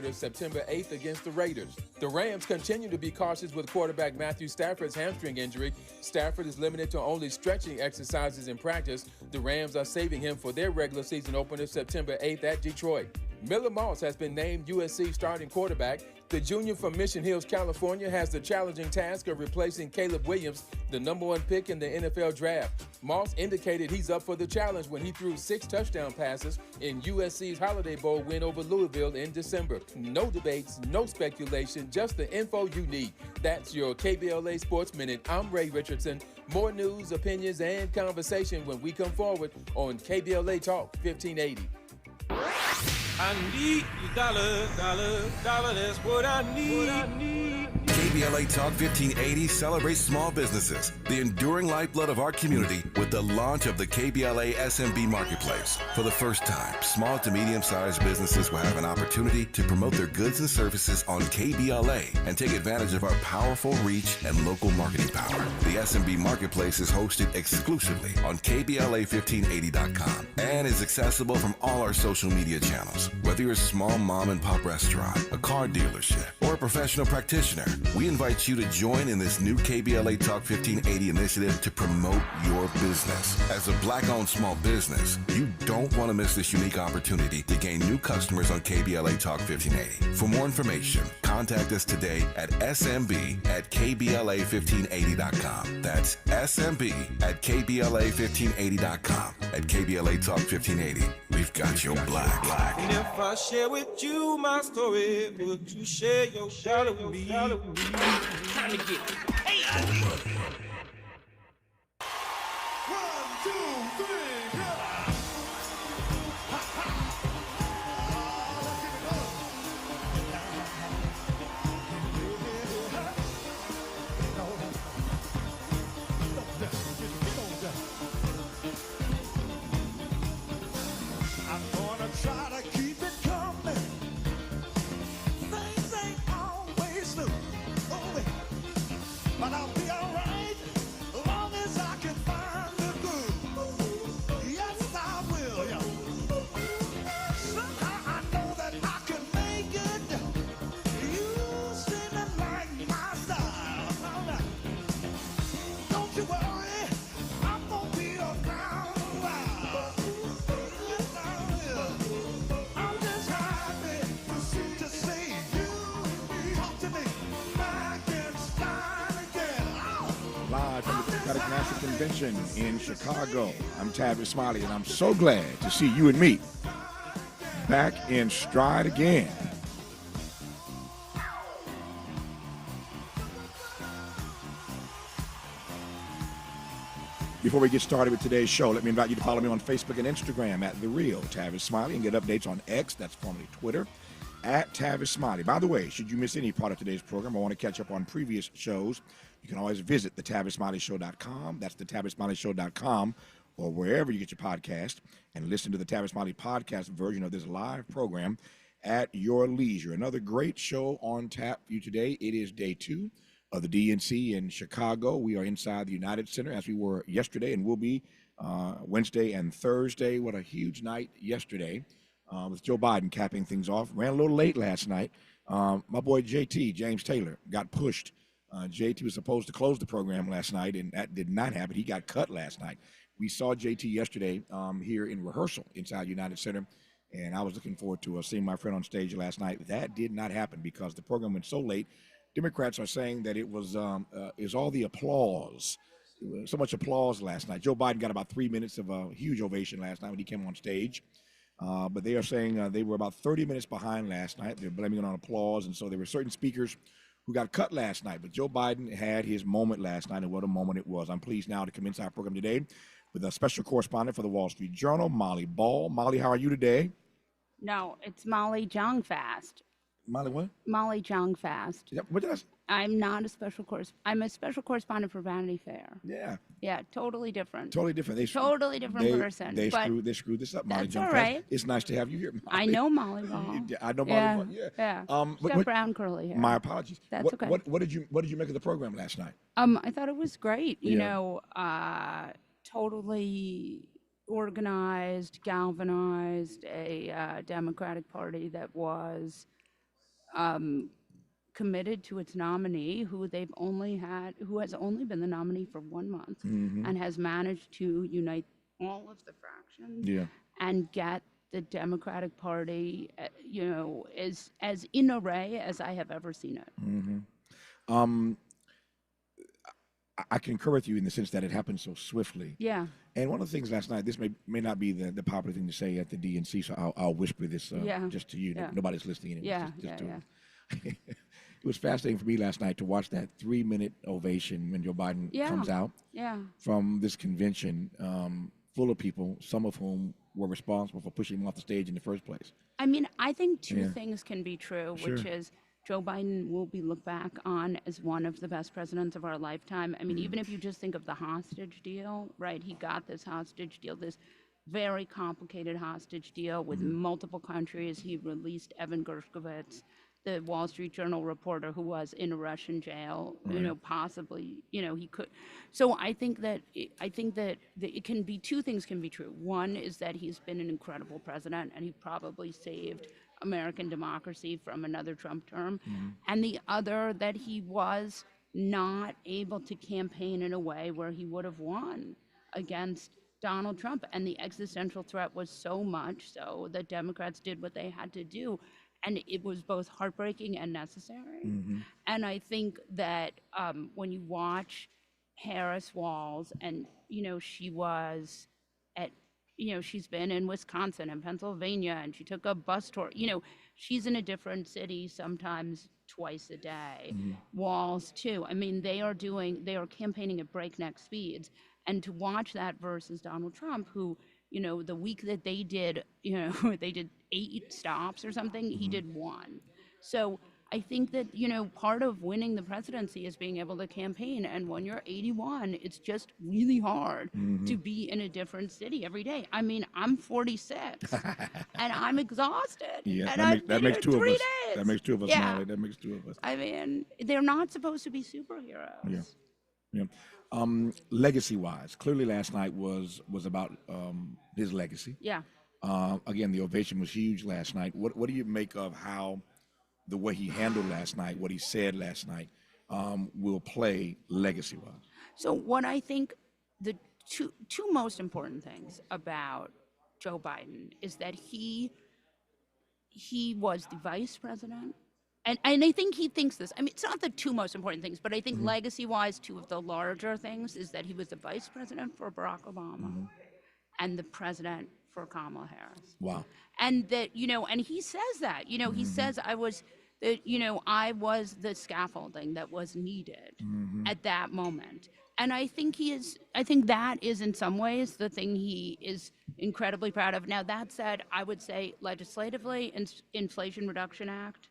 opener September 8th against the Raiders. The Rams continue to be cautious with quarterback Matthew Stafford's hamstring injury. Stafford is limited to only stretching exercises in practice. The Rams are saving him for their regular season opener September 8th at Detroit. Miller Moss has been named USC starting quarterback. The junior from Mission Hills, California, has the challenging task of replacing Caleb Williams, the number 1 pick in the NFL draft. Moss indicated he's up for the challenge when he threw 6 touchdown passes in USC's Holiday Bowl win over Louisville in December. No debates, no speculation, just the info you need. That's your KBLA Sports Minute. I'm Ray Richardson. More news, opinions, and conversation when we come forward on KBLA Talk 1580. I need your dollar, that's what I need. KBLA Talk 1580 celebrates small businesses, the enduring lifeblood of our community, with the launch of the KBLA SMB Marketplace. For the first time, small to medium-sized businesses will have an opportunity to promote their goods and services on KBLA and take advantage of our powerful reach and local marketing power. The SMB Marketplace is hosted exclusively on KBLA1580.com and is accessible from all our social media channels. Whether you're a small mom and pop restaurant, a car dealership, or a professional practitioner, we invite you to join in this new KBLA Talk 1580 initiative to promote your business. As a Black-owned small business, you don't want to miss this unique opportunity to gain new customers on KBLA Talk 1580. For more information, contact us today at smb@kbla1580.com. That's smb@kbla1580.com. At KBLA Talk 1580, we've got your black. And if I share with you my story, would you share your dollar with me? Time to get it. Hey, I need it. 1, 2, 3, go! I'm gonna try to keep it coming. Things ain't always smooth, but I'll be alright as long as I can find the groove. Yes, I will. Somehow I know that I can make it. You seem to like my style. Don't you worry, I'm gonna be around a while. Yes, I will. I'm just happy to see you talk to me back in style again. Live from the Democratic National Convention in Chicago. I'm Tavis, Smiley, and I'm so glad to see you and me back in stride again. Before we get started with today's show, let me invite you to follow me on Facebook and Instagram at The Real Tavis Smiley and get updates on X, that's formerly Twitter, at Tavis Smiley. By the way, should you miss any part of today's program or want to catch up on previous shows, you can always visit thetavismiley.show.com. That's thetavismiley.show.com, or wherever you get your podcast, and listen to the Tavis Smiley podcast version of this live program at your leisure. Another great show on tap for you today. It is day 2 of the DNC in Chicago. We are inside the United Center as we were yesterday and will be Wednesday and Thursday. What a huge night yesterday with Joe Biden capping things off. Ran a little late last night. My boy JT, James Taylor, got pushed. JT was supposed to close the program last night, and that did not happen. He got cut last night. We saw JT yesterday here in rehearsal inside United Center, and I was looking forward to seeing my friend on stage last night. That did not happen because the program went so late. Democrats are saying that it was is all the applause. So much applause last night. Joe Biden got about 3 minutes of a huge ovation last night when he came on stage. But they are saying they were about 30 minutes behind last night. They're blaming it on applause. And so there were certain speakers who got cut last night. But Joe Biden had his moment last night, and what a moment it was. I'm pleased now to commence our program today with a special correspondent for the Wall Street Journal, Molly Ball. Molly, how are you today? No, it's Molly Jong-Fast. Molly what? Molly Jong-Fast. Yeah, what did I say? I'm not a special I'm a special correspondent for Vanity Fair. Yeah. Yeah, totally different. Totally different. Totally different person. They screwed this up, Molly. That's all right. It's nice to have you here, Molly. I know Molly Ball. I know Molly Ball. Yeah. Yeah. She's got brown curly hair. My apologies. That's okay. What did you make of the program last night? I thought it was great. You know, totally organized, galvanized a Democratic Party that was committed to its nominee, who has only been the nominee for 1 month, and has managed to unite all of the fractions and get the Democratic Party, as in array as I have ever seen it. I concur with you in the sense that it happened so swiftly. Yeah. And one of the things last night, this may not be the popular thing to say at the DNC, so I'll whisper this just to you. Yeah. Nobody's listening anyway. Yeah, Just to yeah. It was fascinating for me last night to watch that 3-minute ovation when Joe Biden comes out from this convention full of people, some of whom were responsible for pushing him off the stage in the first place. I mean, I think two things can be true, which is Joe Biden will be looked back on as one of the best presidents of our lifetime. I mean, even if you just think of the hostage deal, right? He got this hostage deal, this very complicated hostage deal with multiple countries. He released Evan Gershkovich, the Wall Street Journal reporter who was in a Russian jail, possibly, he could. So I think that it can be, two things can be true. One is that he's been an incredible president, and he probably saved American democracy from another Trump term. And the other, that he was not able to campaign in a way where he would have won against Donald Trump. And the existential threat was so much so that Democrats did what they had to do. And it was both heartbreaking and necessary. And I think that when you watch Harris Walls, and, she was at, she's been in Wisconsin and Pennsylvania, and she took a bus tour. She's in a different city sometimes twice a day. Walls, too. I mean, they are campaigning at breakneck speeds. And to watch that versus Donald Trump, who, the week that they did, they did 8 stops or something, he did 1. So I think that, part of winning the presidency is being able to campaign. And when you're 81, it's just really hard to be in a different city every day. I mean, I'm 46 and I'm exhausted. Yeah, and that makes 2 of us. 3 days. That makes 2 of us, Yeah. Smiley. That makes 2 of us. I mean, they're not supposed to be superheroes. Yeah. Legacy-wise, clearly last night was about his legacy. Yeah. Again, the ovation was huge last night. What do you make of how the way he handled last night, what he said last night, will play legacy-wise? So what I think the two most important things about Joe Biden is that he was the vice president. And I think he thinks this. I mean, it's not the 2 most important things, but I think legacy-wise, 2 of the larger things is that he was the vice president for Barack Obama and the president for Kamala Harris. Wow. And that, and he says that, he says I was the scaffolding that was needed at that moment. And I think that is in some ways the thing he is incredibly proud of. Now, that said, I would say legislatively, Inflation Reduction Act,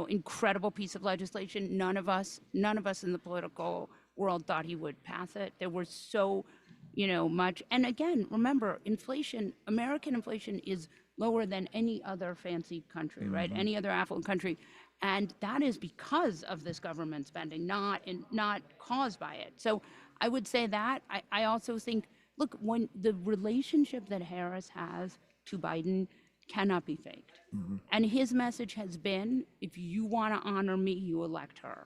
incredible piece of legislation. None of us in the political world thought he would pass it. There was so, much. And again, remember, American inflation is lower than any other fancy country, right? Any other affluent country. And that is because of this government spending, not caused by it. So I would say that. I also think, look, when the relationship that Harris has to Biden cannot be faked. And his message has been, if you want to honor me, you elect her.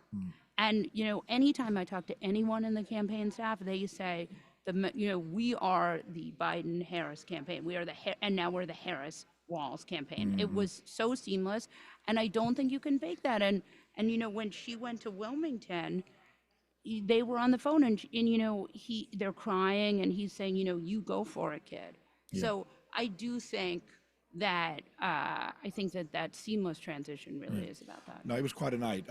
And, anytime I talk to anyone in the campaign staff, they say, we are the Biden-Harris campaign. And now we're the Harris-Walls campaign. It was so seamless, and I don't think you can fake that. And when she went to Wilmington, they were on the phone, and they're crying, and he's saying, you go for it, kid. Yeah. So I do think that that seamless transition really is about that. No, it was quite a night.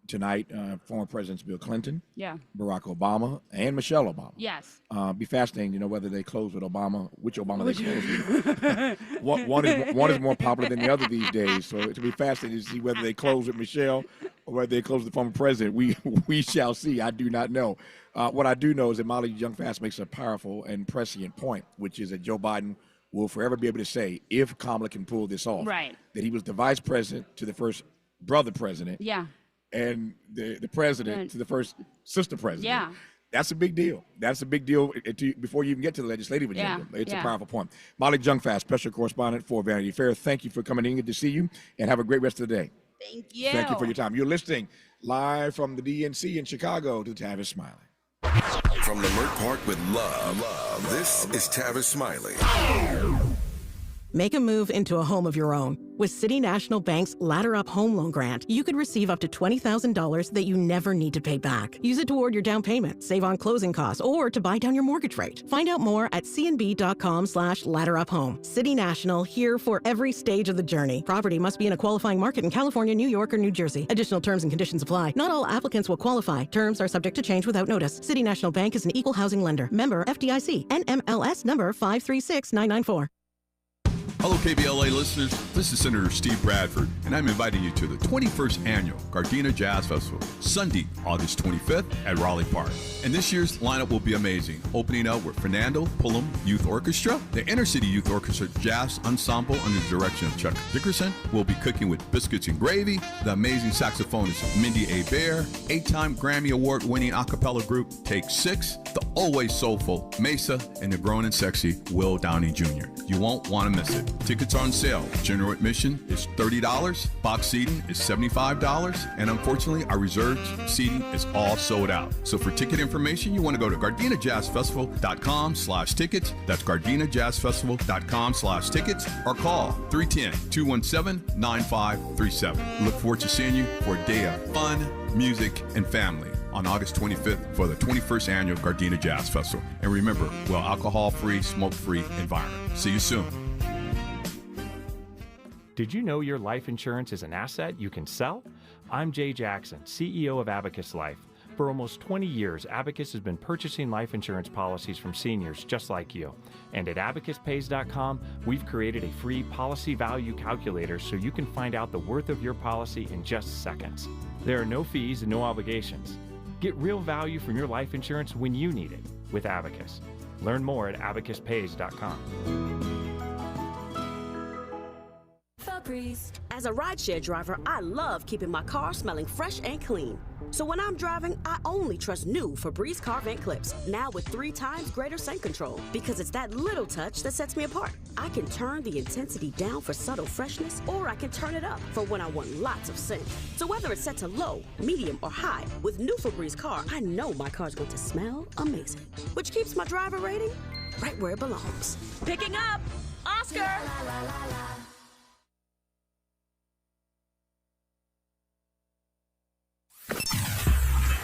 Tonight, former Presidents Bill Clinton, Barack Obama, and Michelle Obama. Yes. Be fascinating, whether they close with Obama, which Obama they close with. one is more popular than the other these days, so it'll be fascinating to see whether they close with Michelle or whether they close with the former president. We shall see. I do not know. What I do know is that Molly Young-Fast makes a powerful and prescient point, which is that Joe Biden will forever be able to say, if Kamala can pull this off, that he was the vice president to the first brother president. Yeah. And the president to the first sister president. Yeah. That's a big deal. That's a big deal before you even get to the legislative agenda. It's a powerful point. Molly Jungfast, special correspondent for Vanity Fair. Thank you for coming in. Good to see you, and have a great rest of the day. Thank you. Thank you for your time. You're listening live from the DNC in Chicago to Tavis Smiley. From Leimert Park with love, this is Tavis Smiley. Make a move into a home of your own. With City National Bank's Ladder Up Home Loan Grant, you could receive up to $20,000 that you never need to pay back. Use it toward your down payment, save on closing costs, or to buy down your mortgage rate. Find out more at cnb.com/ladderuphome. City National, here for every stage of the journey. Property must be in a qualifying market in California, New York, or New Jersey. Additional terms and conditions apply. Not all applicants will qualify. Terms are subject to change without notice. City National Bank is an equal housing lender. Member FDIC. NMLS number 536994. Hello, KBLA listeners. This is Senator Steve Bradford, and I'm inviting you to the 21st Annual Gardena Jazz Festival, Sunday, August 25th at Raleigh Park. And this year's lineup will be amazing, opening up with Fernando Pullum Youth Orchestra. The Inner City Youth Orchestra Jazz Ensemble under the direction of Chuck Dickerson will be cooking with biscuits and gravy. The amazing saxophonist Mindy A. Bear, 8-time Grammy Award-winning a cappella group Take 6, the always soulful Mesa, and the grown and sexy Will Downey Jr. You won't want to miss it. Tickets are on sale. General admission is $30. Box seating is $75. And unfortunately, our reserved seating is all sold out. So for ticket information, you want to go to GardenaJazzFestival.com/tickets. That's GardenaJazzFestival.com/tickets, or call 310-217-9537. Look forward to seeing you for a day of fun, music, and family on August 25th for the 21st Annual Gardena Jazz Festival. And remember, well, alcohol-free, smoke-free environment. See you soon. Did you know your life insurance is an asset you can sell? I'm Jay Jackson, CEO of Abacus Life. For almost 20 years, Abacus has been purchasing life insurance policies from seniors just like you. And at abacuspays.com, we've created a free policy value calculator so you can find out the worth of your policy in just seconds. There are no fees and no obligations. Get real value from your life insurance when you need it with Abacus. Learn more at abacuspays.com. As a rideshare driver, I love keeping my car smelling fresh and clean. So when I'm driving, I only trust new Febreze car vent clips, now with 3 times greater scent control, because it's that little touch that sets me apart. I can turn the intensity down for subtle freshness, or I can turn it up for when I want lots of scent. So whether it's set to low, medium, or high, with new Febreze car, I know my car's going to smell amazing, which keeps my driver rating right where it belongs. Picking up, Oscar!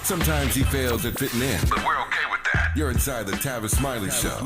Sometimes he fails at fitting in, but we're okay with that. You're inside the Tavis Smiley Show.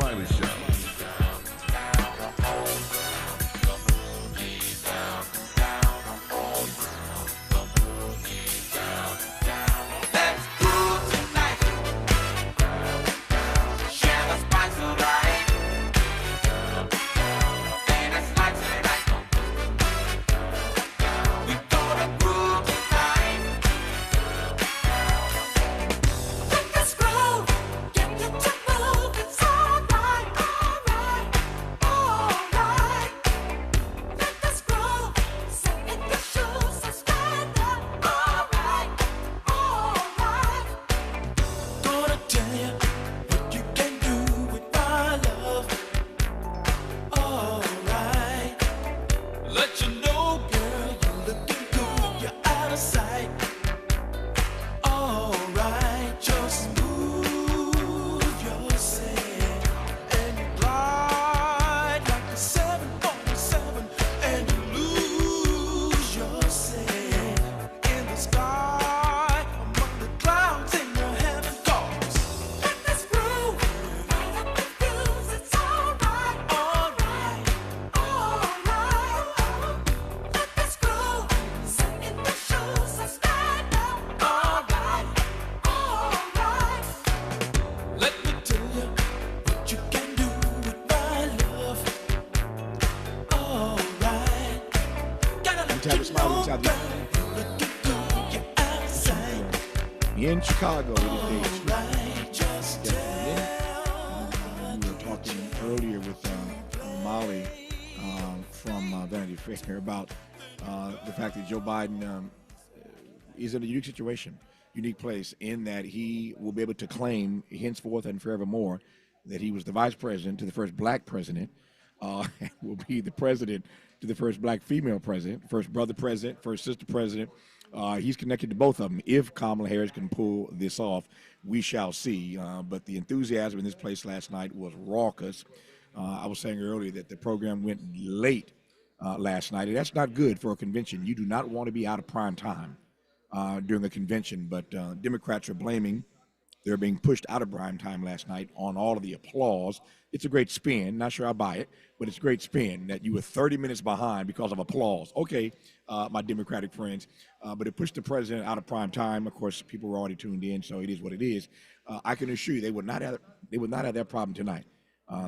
In Chicago, it is we were talking earlier with Molly from Vanity Fair about the fact that Joe Biden is in a unique situation. unique place in that he will be able to claim henceforth and forevermore that he was the vice president to the first black president, and will be the president to the first black female president, first brother president, first sister president. He's connected to both of them. If Kamala Harris can pull this off, we shall see. But the enthusiasm in this place last night was raucous. I was saying earlier that the program went late last night, and that's not good for a convention. You do not want to be out of prime time during a convention, but Democrats are blaming they're being pushed out of prime time last night on all of the applause. It's a great spin. Not sure I buy it, but it's a great spin that you were 30 minutes behind because of applause. Okay, my Democratic friends, but it pushed the president out of prime time. Of course, people were already tuned in, so it is what it is. I can assure you they would not have that problem tonight.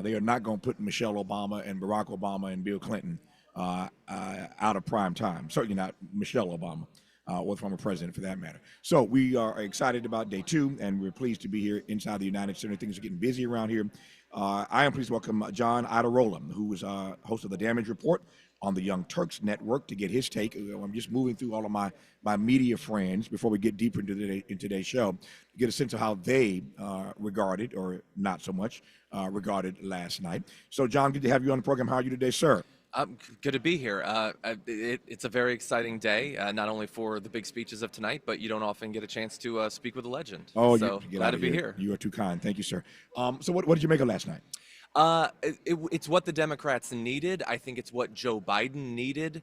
They are not going to put Michelle Obama and Barack Obama and Bill Clinton out of prime time. Certainly not Michelle Obama. Or former president for that matter. So we are excited about day 2, and we're pleased to be here inside the United Center. Things are getting busy around here. I am pleased to welcome John Iadarola, who is host of the Damage Report on the Young Turks Network, to get his take. I'm just moving through all of my media friends before we get deeper into today's show to get a sense of how they regarded, or not so much, regarded last night. So, John, good to have you on the program. How are you today, sir? Good to be here. It's a very exciting day, not only for the big speeches of tonight, but you don't often get a chance to speak with a legend. Oh, so glad to be here. You are too kind. Thank you, sir. So what did you make of last night? It's what the Democrats needed. I think it's what Joe Biden needed.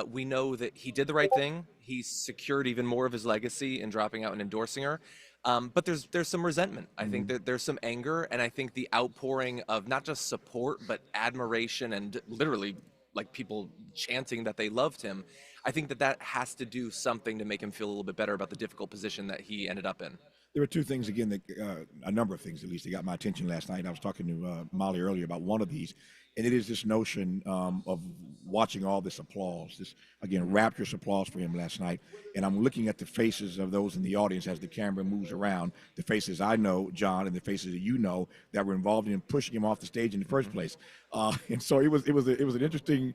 We know that he did the right thing. He secured even more of his legacy in dropping out and endorsing her. But there's some resentment. I think that there's some anger, and I think the outpouring of not just support, but admiration and literally like people chanting that they loved him. I think that has to do something to make him feel a little bit better about the difficult position that he ended up in. There were two things, again, that a number of things, at least, that got my attention last night. I was talking to Molly earlier about one of these, and it is this notion of watching all this applause, this, again, rapturous applause for him last night. And I'm looking at the faces of those in the audience as the camera moves around, the faces I know, John, and the faces that you know that were involved in pushing him off the stage in the first place. And so it was an interesting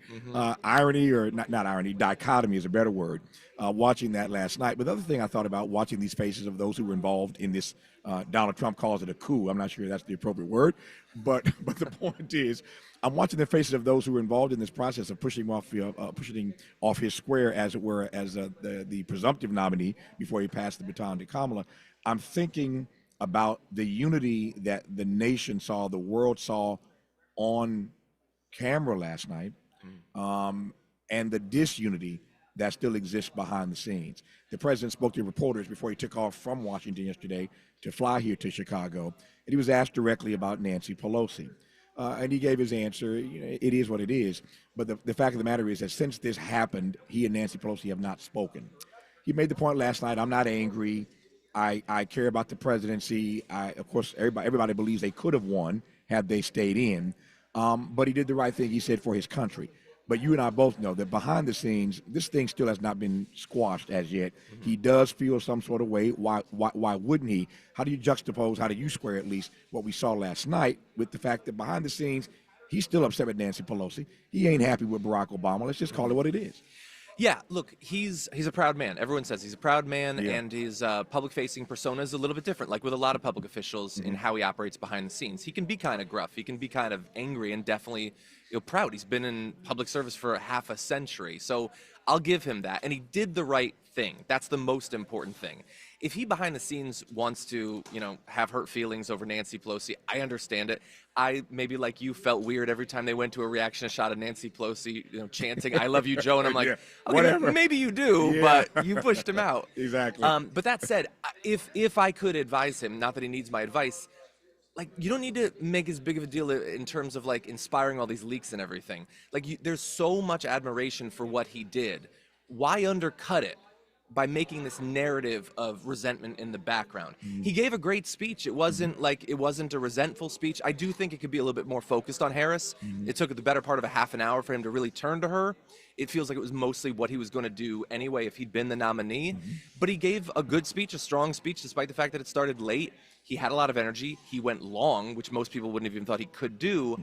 irony, or not irony, dichotomy is a better word, watching that last night. But the other thing I thought about watching these faces of those who were involved in this, Donald Trump calls it a coup. I'm not sure that's the appropriate word, but the point is, I'm watching the faces of those who were involved in this process of pushing him off his square, as it were, as the presumptive nominee before he passed the baton to Kamala. I'm thinking about the unity that the nation saw, the world saw on camera last night, and the disunity that still exists behind the scenes. The president spoke to reporters before he took off from Washington yesterday to fly here to Chicago, and he was asked directly about Nancy Pelosi. And he gave his answer. You know, it is what it is. But the fact of the matter is that since this happened, he and Nancy Pelosi have not spoken. He made the point last night, I'm not angry. I care about the presidency. Of course, everybody believes they could have won had they stayed in. But he did the right thing, he said, for his country. But you and I both know that behind the scenes, this thing still has not been squashed as yet. He does feel some sort of way. Why wouldn't he? How do you juxtapose, how do you square at least what we saw last night with the fact that behind the scenes, he's still upset with Nancy Pelosi. He ain't happy with Barack Obama. Let's just call it what it is. Yeah, look, he's a proud man. Everyone says he's a proud man, and his public-facing persona is a little bit different, like with a lot of public officials in how he operates behind the scenes. He can be kind of gruff. He can be kind of angry and definitely proud. He's been in public service for half a century, so I'll give him that. And he did the right thing. That's the most important thing. If he behind the scenes wants to, have hurt feelings over Nancy Pelosi, I understand it. I, maybe like you, felt weird every time they went to a reaction shot of Nancy Pelosi, chanting, "I love you, Joe." And I'm like, whatever. Maybe you do, but you pushed him out. Exactly. But that said, if I could advise him, not that he needs my advice, you don't need to make as big of a deal in terms of inspiring all these leaks and everything. There's so much admiration for what he did. Why undercut it by making this narrative of resentment in the background? He gave a great speech. It wasn't a resentful speech. I do think it could be a little bit more focused on Harris. It took the better part of a half an hour for him to really turn to her. It feels like it was mostly what he was going to do anyway if he'd been the nominee. But he gave a good speech, a strong speech, despite the fact that it started late. He had a lot of energy. He went long, which most people wouldn't have even thought he could do.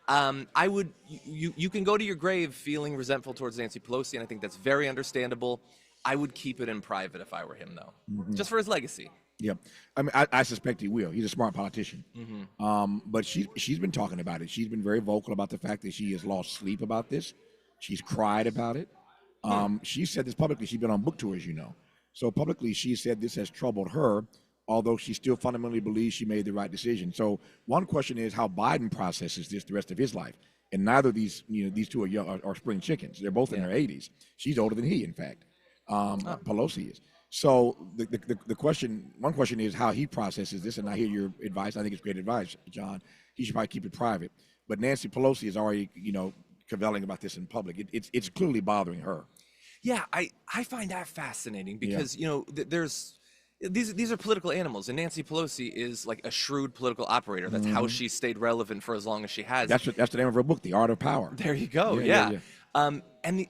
You can go to your grave feeling resentful towards Nancy Pelosi, and I think that's very understandable. I would keep it in private if I were him, though, just for his legacy. Yep. I mean, I suspect he will. He's a smart politician. But she's been talking about it. She's been very vocal about the fact that she has lost sleep about this. She's cried about it. She said this publicly. She's been on book tour, as you know. So publicly, she said this has troubled her, although she still fundamentally believes she made the right decision. So one question is how Biden processes this the rest of his life. And neither of these, these two are young, are spring chickens. They're both in their 80s. She's older than he, in fact. Pelosi is. So the question, one question is how he processes this, and I hear your advice. I think it's great advice, John. He should probably keep it private. But Nancy Pelosi is already, cavilling about this in public. It's clearly bothering her. Yeah, I find that fascinating because there's these are political animals, and Nancy Pelosi is like a shrewd political operator. That's how she stayed relevant for as long as she has. That's the name of her book, The Art of Power. There you go. Yeah. And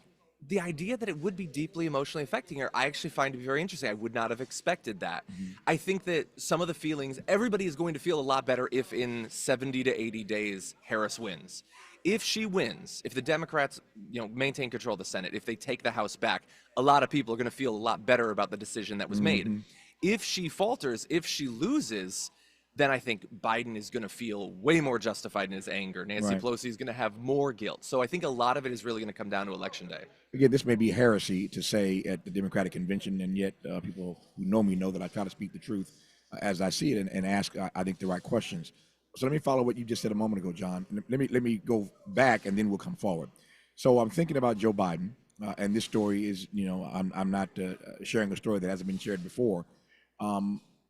the idea that it would be deeply emotionally affecting her, I actually find to be very interesting. I would not have expected that. I think that some of the feelings, everybody is going to feel a lot better if in 70 to 80 days Harris wins. If she wins, if the Democrats, maintain control of the Senate, if they take the House back, a lot of people are going to feel a lot better about the decision that was made. If she falters, if she loses, then I think Biden is going to feel way more justified in his anger. Nancy Pelosi is going to have more guilt. So I think a lot of it is really going to come down to Election Day. Again, this may be heresy to say at the Democratic convention, and yet people who know me know that I try to speak the truth as I see it and ask, I think, the right questions. So let me follow what you just said a moment ago, John. Let me go back, and then we'll come forward. So I'm thinking about Joe Biden, and this story is, I'm not sharing a story that hasn't been shared before.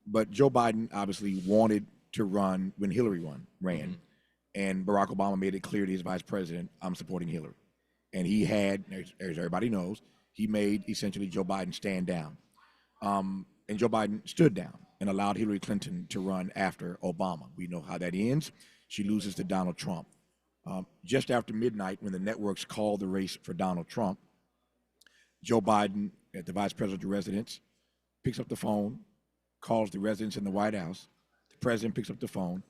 But Joe Biden obviously wanted to run when Hillary ran, and Barack Obama made it clear to his vice president, I'm supporting Hillary. And he had, as everybody knows, he made essentially Joe Biden stand down. And Joe Biden stood down and allowed Hillary Clinton to run after Obama. We know how that ends. She loses to Donald Trump. Just after midnight, when the networks called the race for Donald Trump, Joe Biden, at the vice president's residence, picks up the phone, calls the residents in the White House. The president picks up the phone,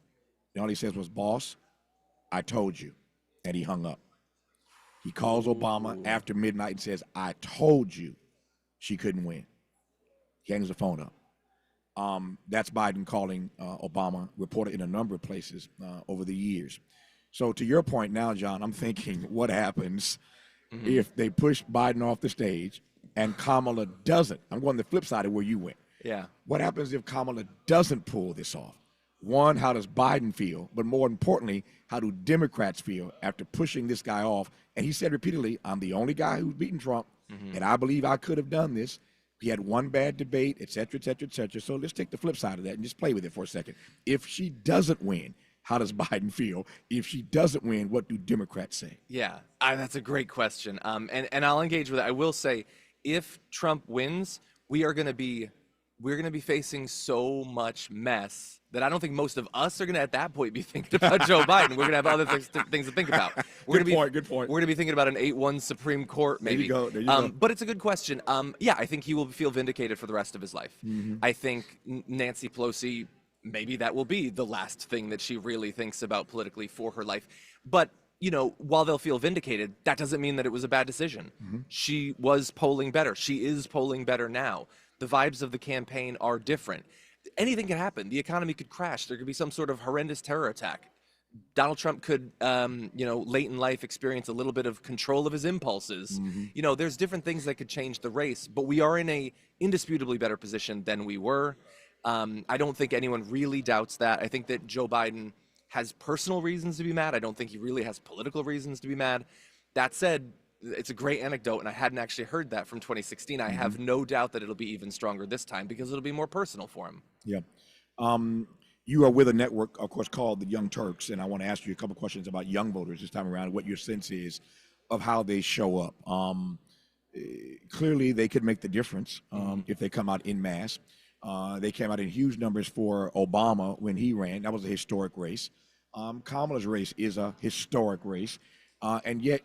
and all he says was, "Boss, I told you," and he hung up. He calls Obama after midnight and says, "I told you she couldn't win." He hangs the phone up. That's Biden calling Obama, reported in a number of places over the years. So to your point now, John, I'm thinking, what happens if they push Biden off the stage and Kamala doesn't? I'm going the flip side of where you went. Yeah. What happens if Kamala doesn't pull this off? One, how does Biden feel? But more importantly, how do Democrats feel after pushing this guy off? And he said repeatedly, I'm the only guy who's beaten Trump, and I believe I could have done this. He had one bad debate, et cetera, et cetera, et cetera. So let's take the flip side of that and just play with it for a second. If she doesn't win, how does Biden feel? If she doesn't win, what do Democrats say? Yeah, that's a great question. And I'll engage with it. I will say, if Trump wins, we're going to be facing so much mess that I don't think most of us are going to at that point be thinking about Joe Biden. We're going to have other things to think about. Good point. We're going to be thinking about an 8-1 Supreme Court, maybe. There you go. But it's a good question. Yeah, I think he will feel vindicated for the rest of his life. I think Nancy Pelosi, maybe that will be the last thing that she really thinks about politically for her life. But while they'll feel vindicated, that doesn't mean that it was a bad decision. She was polling better. She is polling better now. The vibes of the campaign are different. Anything can happen. The economy could crash. There could be some sort of horrendous terror attack. Donald Trump could, late in life experience a little bit of control of his impulses. There's different things that could change the race, but we are in a indisputably better position than we were. I don't think anyone really doubts that. I think that Joe Biden has personal reasons to be mad. I don't think he really has political reasons to be mad. That said, it's a great anecdote, and I hadn't actually heard that from 2016. I have no doubt that it'll be even stronger this time because it'll be more personal for him. Yeah. You are with a network, of course, called the Young Turks, and I want to ask you a couple questions about young voters this time around, what your sense is of how they show up. Clearly, they could make the difference if they come out en masse. They came out in huge numbers for Obama when he ran. That was a historic race. Kamala's race is a historic race, and yet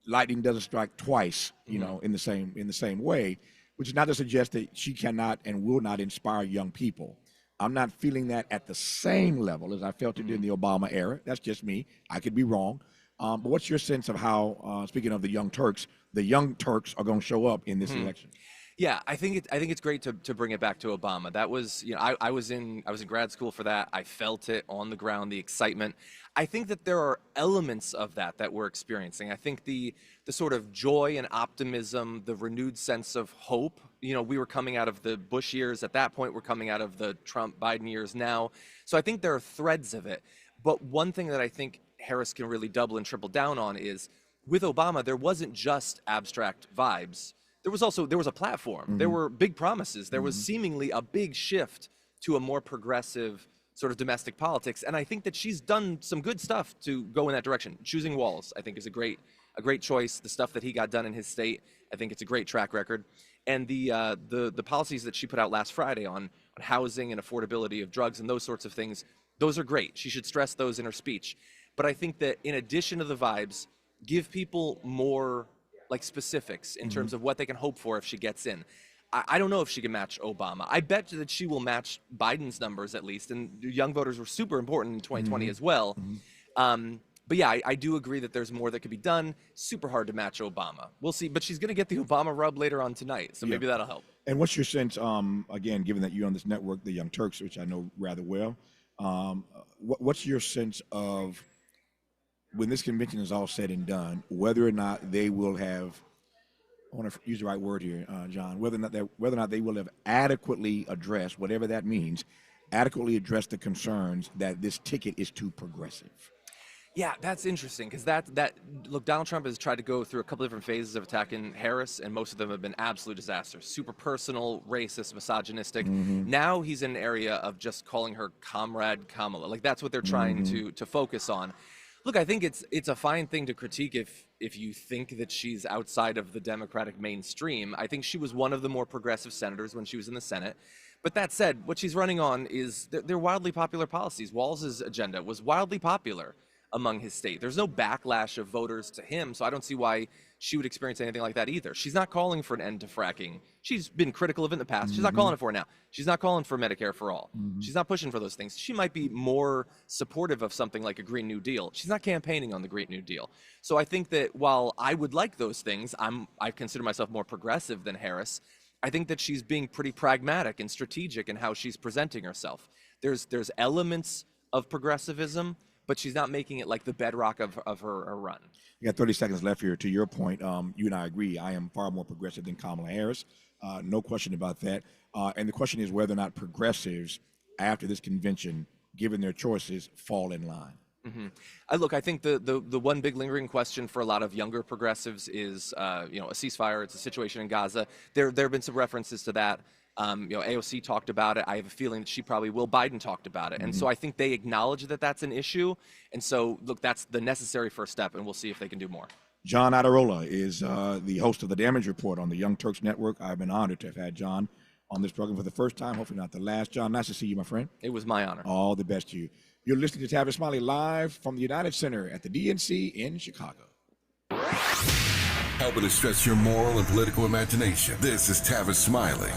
lightning doesn't strike twice, in the same way, which is not to suggest that she cannot and will not inspire young people. I'm not feeling that at the same level as I felt it in the Obama era. That's just me. I could be wrong. But what's your sense of how, speaking of the Young Turks are going to show up in this election? Yeah, I think it's great to bring it back to Obama. That was, I was in grad school for that. I felt it on the ground, the excitement. I think that there are elements of that we're experiencing. I think the sort of joy and optimism, the renewed sense of hope. We were coming out of the Bush years at that point. We're coming out of the Trump-Biden years now. So I think there are threads of it. But one thing that I think Harris can really double and triple down on is, with Obama, there wasn't just abstract vibes. There was a platform. There were big promises. There was seemingly a big shift to a more progressive sort of domestic politics. And I think that she's done some good stuff to go in that direction. Choosing Walz, I think, is a great choice. The stuff that he got done in his state, I think it's a great track record. And the policies that she put out last Friday on housing and affordability of drugs and those sorts of things, those are great. She should stress those in her speech. But I think that in addition to the vibes, give people more specifics in terms of what they can hope for if she gets in. I don't know if she can match Obama. I bet that she will match Biden's numbers at least, and young voters were super important in 2020 as well. But yeah, I do agree that there's more that could be done. Super hard to match Obama. We'll see, but she's going to get the Obama rub later on tonight, so maybe that'll help. And what's your sense, again, given that you're on this network, the Young Turks, which I know rather well, what's your sense of, when this convention is all said and done, whether or not they will have, I want to use the right word here, John, whether or not they will have adequately addressed, whatever that means, adequately addressed the concerns that this ticket is too progressive? Yeah, that's interesting, because look, Donald Trump has tried to go through a couple different phases of attacking Harris, and most of them have been absolute disasters. Super personal, racist, misogynistic. Now he's in an area of just calling her Comrade Kamala. That's what they're trying to focus on. Look, I think it's a fine thing to critique if you think that she's outside of the Democratic mainstream. I think she was one of the more progressive senators when she was in the Senate. But that said, what she's running on is they're wildly popular policies. Walz's agenda was wildly popular among his state. There's no backlash of voters to him, so I don't see why she would experience anything like that either. She's not calling for an end to fracking. She's been critical of it in the past. She's not calling it for it now. She's not calling for Medicare for all. She's not pushing for those things. She might be more supportive of something like a Green New Deal. She's not campaigning on the Green New Deal. So I think that while I would like those things, I consider myself more progressive than Harris. I think that she's being pretty pragmatic and strategic in how she's presenting herself. There's elements of progressivism, but she's not making it like the bedrock of her run. You got 30 seconds left here. To your point, you and I agree. I am far more progressive than Kamala Harris. No question about that. And the question is whether or not progressives, after this convention, given their choices, fall in line. Look, I think the one big lingering question for a lot of younger progressives is, a ceasefire. It's a situation in Gaza. There have been some references to that. AOC talked about it. I have a feeling that she probably will. Biden talked about it. And so I think they acknowledge that that's an issue. And so, look, that's the necessary first step, and we'll see if they can do more. John Adirola is the host of the Damage Report on the Young Turks Network. I've been honored to have had John on this program for the first time, hopefully not the last. John, nice to see you, my friend. It was my honor. All the best to you. You're listening to Tavis Smiley live from the United Center at the DNC in Chicago. Helping to stretch your moral and political imagination. This is Tavis Smiley.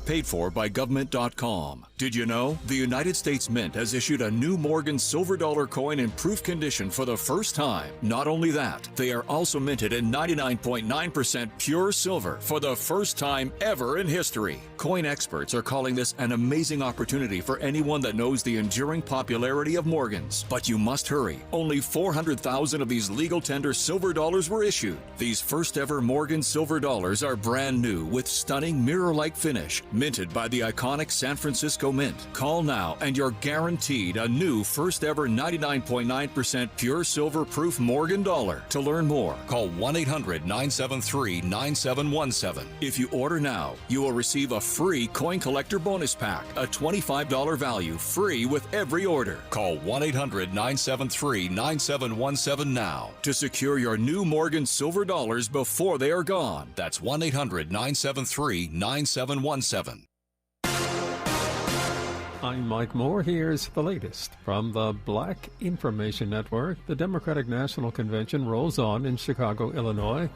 Paid for by government.com. Did you know? The United States Mint has issued a new Morgan silver dollar coin in proof condition for the first time. Not only that, they are also minted in 99.9% pure silver for the first time ever in history. Coin experts are calling this an amazing opportunity for anyone that knows the enduring popularity of Morgans. But you must hurry. Only 400,000 of these legal tender silver dollars were issued. These first ever Morgan silver dollars are brand new with stunning mirror-like finish, minted by the iconic San Francisco Mint. Call now and you're guaranteed a new first ever 99.9% pure silver proof Morgan dollar. To learn more, call 1-800-973-9717. If you order now, you will receive a free coin collector bonus pack, a $25 value, free with every order. Call 1-800-973-9717 now to secure your new Morgan silver dollars before they are gone. That's 1-800-973-9717. I'm Mike Moore. Here's the latest from the Black Information Network. The Democratic National Convention rolls on in Chicago, Illinois.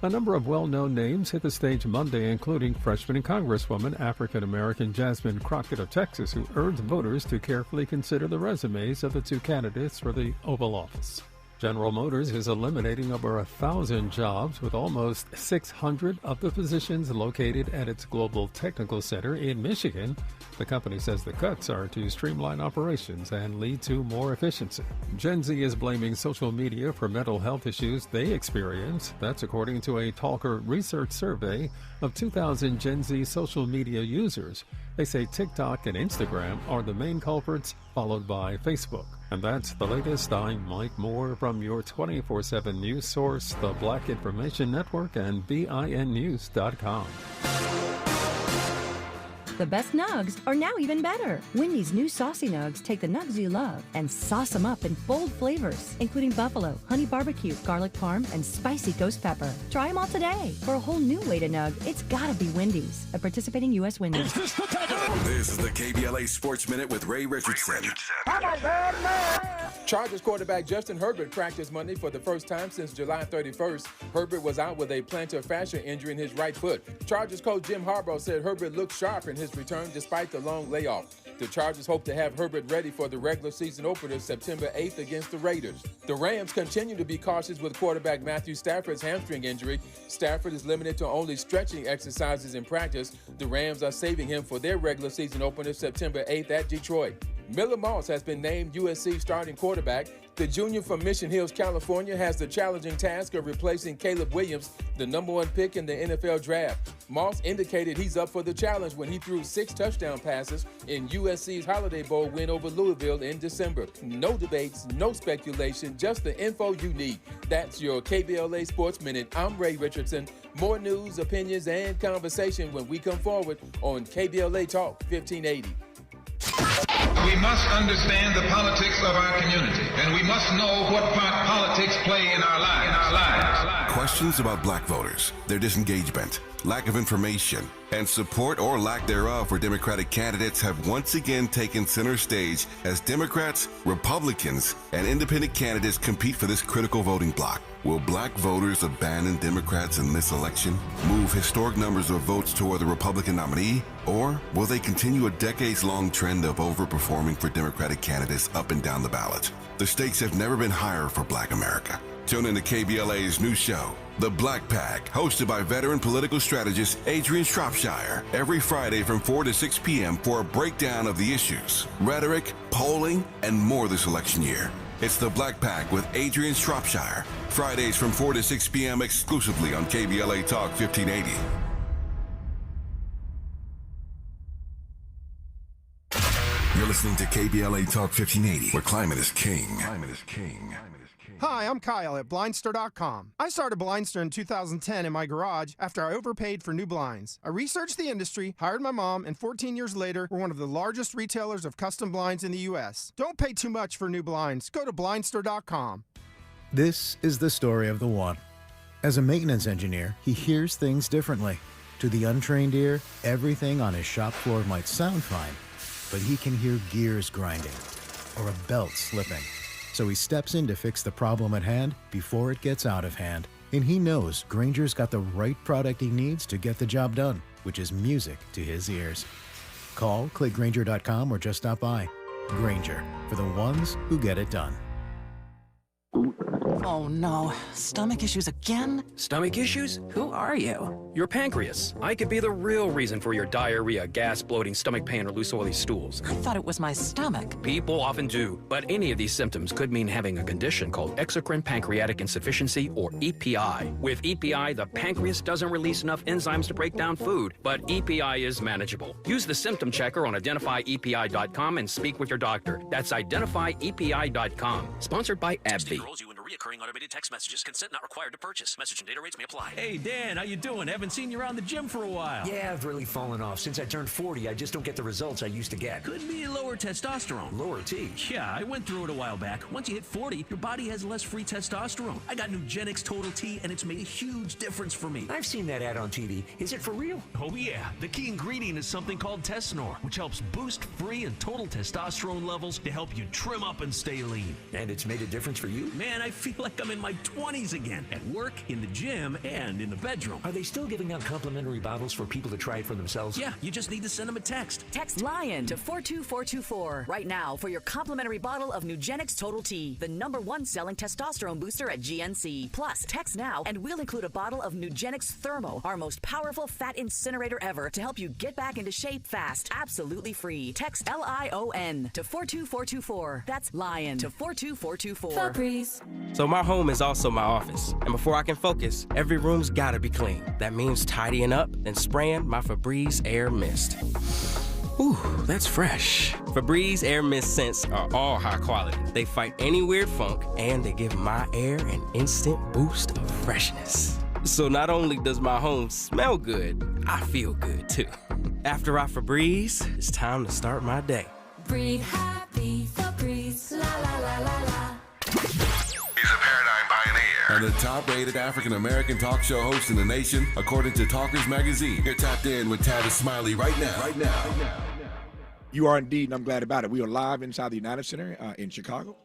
A number of well-known names hit the stage Monday, including freshman Congresswoman African-American Jasmine Crockett of Texas, who urged voters to carefully consider the resumes of the two candidates for the Oval Office. General Motors is eliminating over 1,000 jobs, with almost 600 of the positions located at its Global Technical Center in Michigan. The company says the cuts are to streamline operations and lead to more efficiency. Gen Z is blaming social media for mental health issues they experience. That's according to a Talker research survey of 2,000 Gen Z social media users. They say TikTok and Instagram are the main culprits, followed by Facebook. And that's the latest. I'm Mike Moore from your 24/7 news source, the Black Information Network, and BINnews.com. The best nugs are now even better. Wendy's new saucy nugs take the nugs you love and sauce them up in bold flavors, including buffalo, honey barbecue, garlic parm, and spicy ghost pepper. Try them all today. For a whole new way to nug, it's gotta be Wendy's. A participating U.S. Wendy's. This is the KBLA Sports Minute with Ray Richardson. Chargers quarterback Justin Herbert practiced Monday for the first time since July 31st. Herbert was out with a plantar fascia injury in his right foot. Chargers coach Jim Harbaugh said Herbert looked sharp in his return despite the long layoff. The Chargers hope to have Herbert ready for the regular season opener September 8th against the Raiders. The Rams continue to be cautious with quarterback Matthew Stafford's hamstring injury. Stafford is limited to only stretching exercises in practice. The Rams are saving him for their regular season opener September 8th at Detroit. Miller Moss has been named USC starting quarterback. The junior from Mission Hills, California, has the challenging task of replacing Caleb Williams, the #1 pick in the NFL draft. Moss indicated he's up for the challenge when he threw 6 touchdown passes in USC's Holiday Bowl win over Louisville in December. No debates, no speculation, just the info you need. That's your KBLA Sports Minute. I'm Ray Richardson. More news, opinions, and conversation when we come forward on KBLA Talk 1580. We must understand the politics of our community, and we must know what part politics play in our lives. Questions about black voters, their disengagement, lack of information, and support or lack thereof for Democratic candidates have once again taken center stage as Democrats, Republicans, and independent candidates compete for this critical voting bloc. Will black voters abandon Democrats in this election, move historic numbers of votes toward the Republican nominee, or will they continue a decades-long trend of overperforming for Democratic candidates up and down the ballot? The stakes have never been higher for black America. Tune in to KBLA's new show, The Black Pack, hosted by veteran political strategist Adrian Shropshire, every Friday from 4 to 6 p.m. for a breakdown of the issues, rhetoric, polling, and more this election year. It's The Black Pack with Adrian Shropshire, Fridays from 4 to 6 p.m. exclusively on KBLA Talk 1580. You're listening to KBLA Talk 1580, where climate is king. Climate is king. Hi, I'm Kyle at Blindster.com. I started Blindster in 2010 in my garage after I overpaid for new blinds. I researched the industry, hired my mom, and 14 years later, we're one of the largest retailers of custom blinds in the U.S. Don't pay too much for new blinds. Go to Blindster.com. This is the story of the one. As a maintenance engineer, he hears things differently. To the untrained ear, everything on his shop floor might sound fine, but he can hear gears grinding or a belt slipping. So he steps in to fix the problem at hand before it gets out of hand. And he knows Grainger's got the right product he needs to get the job done, which is music to his ears. Call, click Grainger.com, or just stop by. Grainger, for the ones who get it done. Oh no, stomach issues again? Stomach issues? Who are you? Your pancreas. I could be the real reason for your diarrhea, gas, bloating, stomach pain, or loose oily stools. I thought it was my stomach. People often do, but any of these symptoms could mean having a condition called exocrine pancreatic insufficiency, or EPI. With EPI, the pancreas doesn't release enough enzymes to break down food, but EPI is manageable. Use the symptom checker on identifyepi.com and speak with your doctor. That's identifyepi.com. Sponsored by AbbVie. Enrolls you into recurring automated text messages. Consent not required to purchase. Message and data rates may apply. Hey, Dan, how you doing? Haven't seen you around the gym for a while. Yeah, I've really fallen off. Since I turned 40, I just don't get the results I used to get. Could be lower testosterone. Lower T? Yeah, I went through it a while back. Once you hit 40, your body has less free testosterone. I got Nugenix Total T, and it's made a huge difference for me. I've seen that ad on TV. Is it for real? Oh, yeah. The key ingredient is something called Tesnor, which helps boost free and total testosterone levels to help you trim up and stay lean. And it's made a difference for you? Man, I feel like I'm in my 20s again, at work, in the gym, and in the bedroom. Are they still giving out complimentary bottles for people to try it for themselves? Yeah, you just need to send them a text. Text LION to 42424 right now for your complimentary bottle of Nugenix Total T, the #1 selling testosterone booster at GNC. Plus, text now and we'll include a bottle of Nugenix Thermo, our most powerful fat incinerator ever, to help you get back into shape fast, absolutely free. Text LION to 42424. That's LION to 42424. Febreze. So my home is also my office, and before I can focus, every room's gotta be clean. That means tidying up, then spraying my Febreze Air Mist. Ooh, that's fresh. Febreze Air Mist scents are all high quality. They fight any weird funk, and they give my air an instant boost of freshness. So not only does my home smell good, I feel good too. After I Febreze, it's time to start my day. Breathe happy, Febreze, la la la la la. He's a paradigm pioneer and the top-rated African-American talk show host in the nation, according to Talkers Magazine. You're tapped in with Tavis Smiley right now. You are indeed, and I'm glad about it. We are live inside the United Center in Chicago,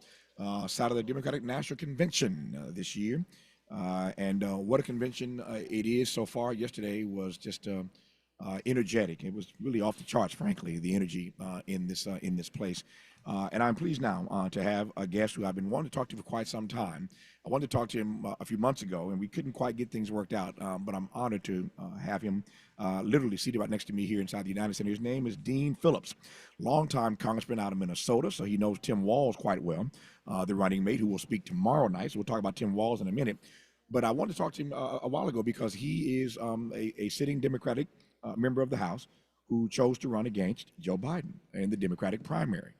side of the Democratic National Convention this year. And what a convention it is so far. Yesterday was just energetic. It was really off the charts, frankly, the energy in this place. And I'm pleased now to have a guest who I've been wanting to talk to for quite some time. I wanted to talk to him a few months ago, and we couldn't quite get things worked out. But I'm honored to have him literally seated right next to me here inside the United Center. His name is Dean Phillips, longtime congressman out of Minnesota, so he knows Tim Walz quite well, the running mate, who will speak tomorrow night. So we'll talk about Tim Walz in a minute. But I wanted to talk to him a while ago because he is a sitting Democratic member of the House who chose to run against Joe Biden in the Democratic primary.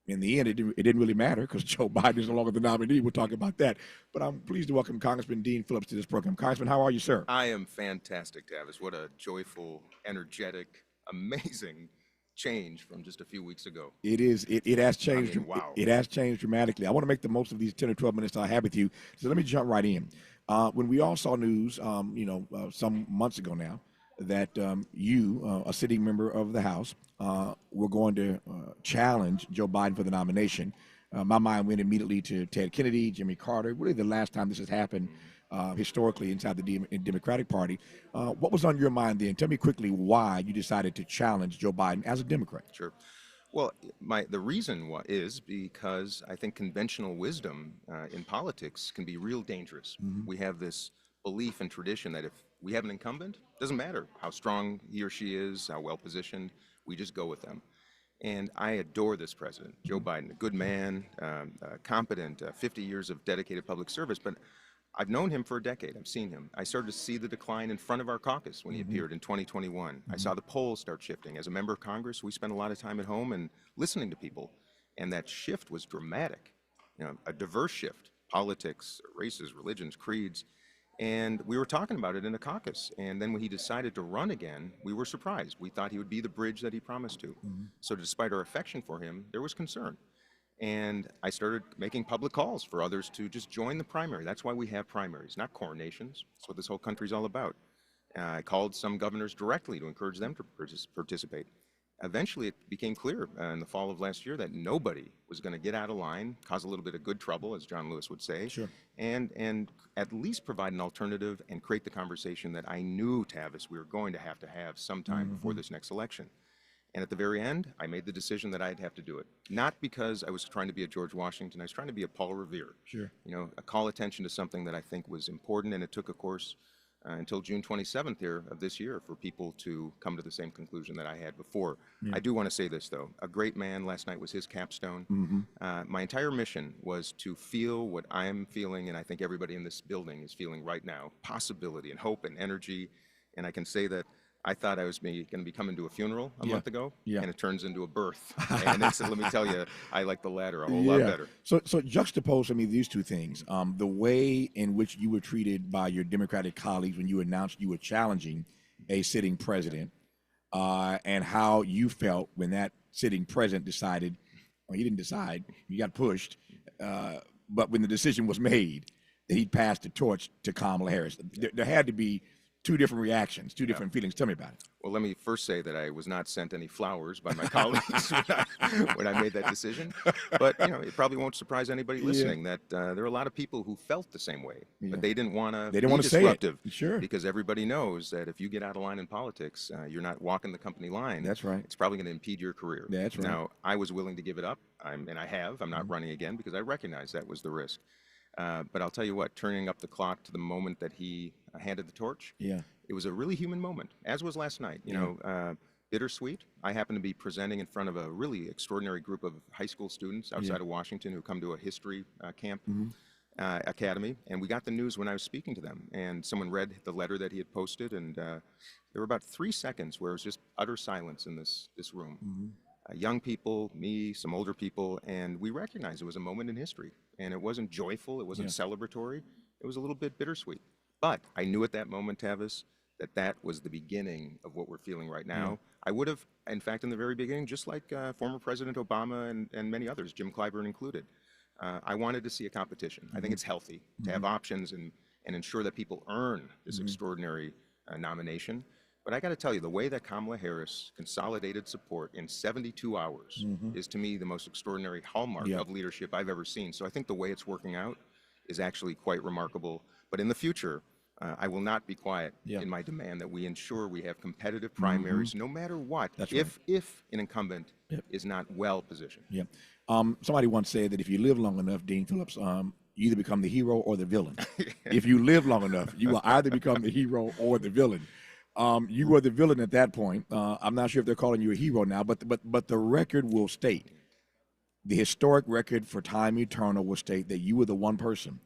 In the end, it didn't really matter because Joe Biden is no longer the nominee. We'll talk about that. But I'm pleased to welcome Congressman Dean Phillips to this program. Congressman, how are you, sir? I am fantastic, Tavis. What a joyful, energetic, amazing change from just a few weeks ago. It is. It has changed. I mean, wow. It has changed dramatically. I want to make the most of these 10 or 12 minutes I have with you. So let me jump right in. When we all saw news, some months ago now, that you, a sitting member of the House, were going to challenge Joe Biden for the nomination. My mind went immediately to Ted Kennedy, Jimmy Carter. Really the last time this has happened historically inside the Democratic Party. What was on your mind then? Tell me quickly why you decided to challenge Joe Biden as a Democrat. Sure. Well, the reason is because I think conventional wisdom in politics can be real dangerous. Mm-hmm. We have this belief and tradition that if we have an incumbent, doesn't matter how strong he or she is, how well positioned, we just go with them. And I adore this president, Joe Biden, a good man, competent, 50 years of dedicated public service. But I've known him for a decade. I've seen him. I started to see the decline in front of our caucus when he appeared in 2021. I saw the polls start shifting. As a member of Congress, we spend a lot of time at home and listening to people. And that shift was dramatic, a diverse shift, politics, races, religions, creeds. And we were talking about it in the caucus. And then when he decided to run again, we were surprised. We thought he would be the bridge that he promised to. So despite our affection for him, there was concern. And I started making public calls for others to just join the primary. That's why we have primaries, not coronations. That's what this whole country's all about. I called some governors directly to encourage them to participate. Eventually, it became clear in the fall of last year that nobody was going to get out of line, cause a little bit of good trouble, as John Lewis would say, sure. and at least provide an alternative and create the conversation that I knew, Tavis, we were going to have sometime before this next election. And at the very end, I made the decision that I'd have to do it. Not because I was trying to be a George Washington, I was trying to be a Paul Revere. Sure. Call attention to something that I think was important, and it took, of course, until June 27th here of this year for people to come to the same conclusion that I had before. Yeah. I do want to say this, though. A great man, last night was his capstone. My entire mission was to feel what I'm feeling, and I think everybody in this building is feeling right now, possibility and hope and energy. And I can say that I thought I was going to be coming to a funeral a month ago, and it turns into a birth. And let me tell you, I like the latter a whole lot better. So juxtapose to me these two things. The way in which you were treated by your Democratic colleagues when you announced you were challenging a sitting president, and how you felt when that sitting president decided, well, he didn't decide, he got pushed, but when the decision was made that he'd pass the torch to Kamala Harris, there had to be two different reactions, two different feelings. Tell me about it. Well, let me first say that I was not sent any flowers by my colleagues when I made that decision. But it probably won't surprise anybody listening that there are a lot of people who felt the same way, but they didn't want to be disruptive. Sure. Because everybody knows that if you get out of line in politics, you're not walking the company line. That's right. It's probably going to impede your career. That's right. Now, I was willing to give it up, and I have. I'm not running again because I recognize that was the risk. But I'll tell you what, turning up the clock to the moment that he handed the torch, it was a really human moment, as was last night. Bittersweet. I happened to be presenting in front of a really extraordinary group of high school students outside of Washington who come to a history camp academy, and we got the news when I was speaking to them. And someone read the letter that he had posted, and there were about 3 seconds where it was just utter silence in this room. Young people, me, some older people, and we recognized it was a moment in history. And it wasn't joyful, it wasn't celebratory, it was a little bit bittersweet. But I knew at that moment, Tavis, that was the beginning of what we're feeling right now. I would have, in fact, in the very beginning, just like former President Obama and many others, Jim Clyburn included, I wanted to see a competition. I think it's healthy to have options and ensure that people earn this extraordinary nomination. But I got to tell you, the way that Kamala Harris consolidated support in 72 hours is, to me, the most extraordinary hallmark of leadership I've ever seen. So I think the way it's working out is actually quite remarkable. But in the future, I will not be quiet in my demand that we ensure we have competitive primaries no matter what, if an incumbent is not well positioned. Somebody once said that if you live long enough, Dean Phillips, you either become the hero or the villain. If you live long enough, you will either become the hero or the villain. You were the villain at that point. I'm not sure if they're calling you a hero now, but the record will state, the historic record for time eternal will state that you were the one person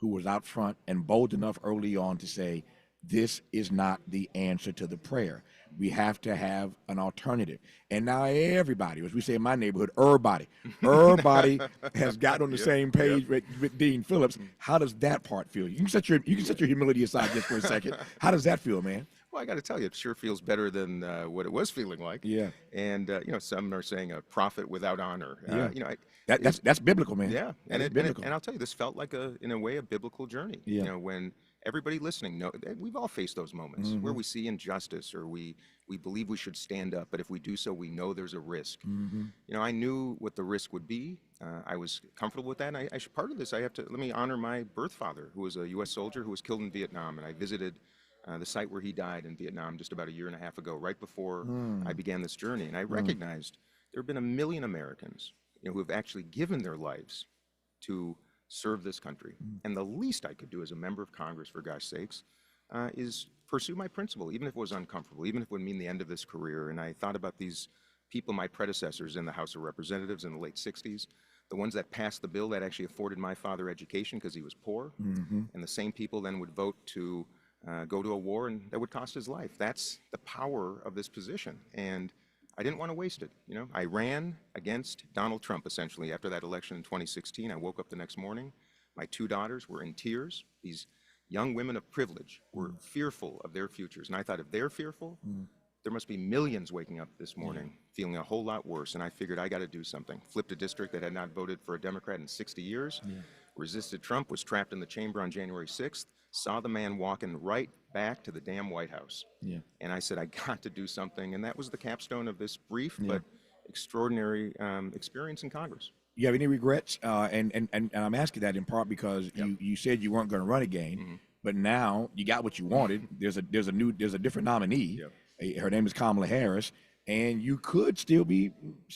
who was out front and bold enough early on to say, this is not the answer to the prayer. We have to have an alternative. And now everybody, as we say in my neighborhood, everybody has got on the same page with Dean Phillips. How does that part feel? You can set your humility aside just for a second. How does that feel, man? Well, I got to tell you, it sure feels better than what it was feeling like. And some are saying a prophet without honor. That's biblical, man. And I'll tell you, this felt like in a way a biblical journey. When everybody listening, we've all faced those moments where we see injustice or we believe we should stand up, but if we do so, we know there's a risk. I knew what the risk would be. I was comfortable with that. And part of this, let me honor my birth father, who was a U.S. soldier who was killed in Vietnam, and I visited the site where he died in Vietnam just about a year and a half ago, right before I began this journey. And I recognized there have been 1 million Americans who have actually given their lives to serve this country. And the least I could do as a member of Congress, for gosh sakes, is pursue my principle, even if it was uncomfortable, even if it would mean the end of this career. And I thought about these people, my predecessors in the House of Representatives in the late 60s, the ones that passed the bill that actually afforded my father education because he was poor. And the same people then would vote to go to a war and that would cost his life. That's the power of this position. And I didn't want to waste it. I ran against Donald Trump essentially after that election in 2016. I woke up the next morning. My 2 daughters were in tears. These young women of privilege were fearful of their futures. And I thought, if they're fearful, there must be millions waking up this morning feeling a whole lot worse. And I figured I got to do something. Flipped a district that had not voted for a Democrat in 60 years. Resisted Trump, was trapped in the chamber on January 6th. Saw the man walking right back to the damn White House. And I said, I got to do something. And that was the capstone of this brief but extraordinary experience in Congress. You have any regrets? And I'm asking that in part because you said you weren't going to run again, but now you got what you wanted. There's a different nominee. Her name is Kamala Harris. And you could still be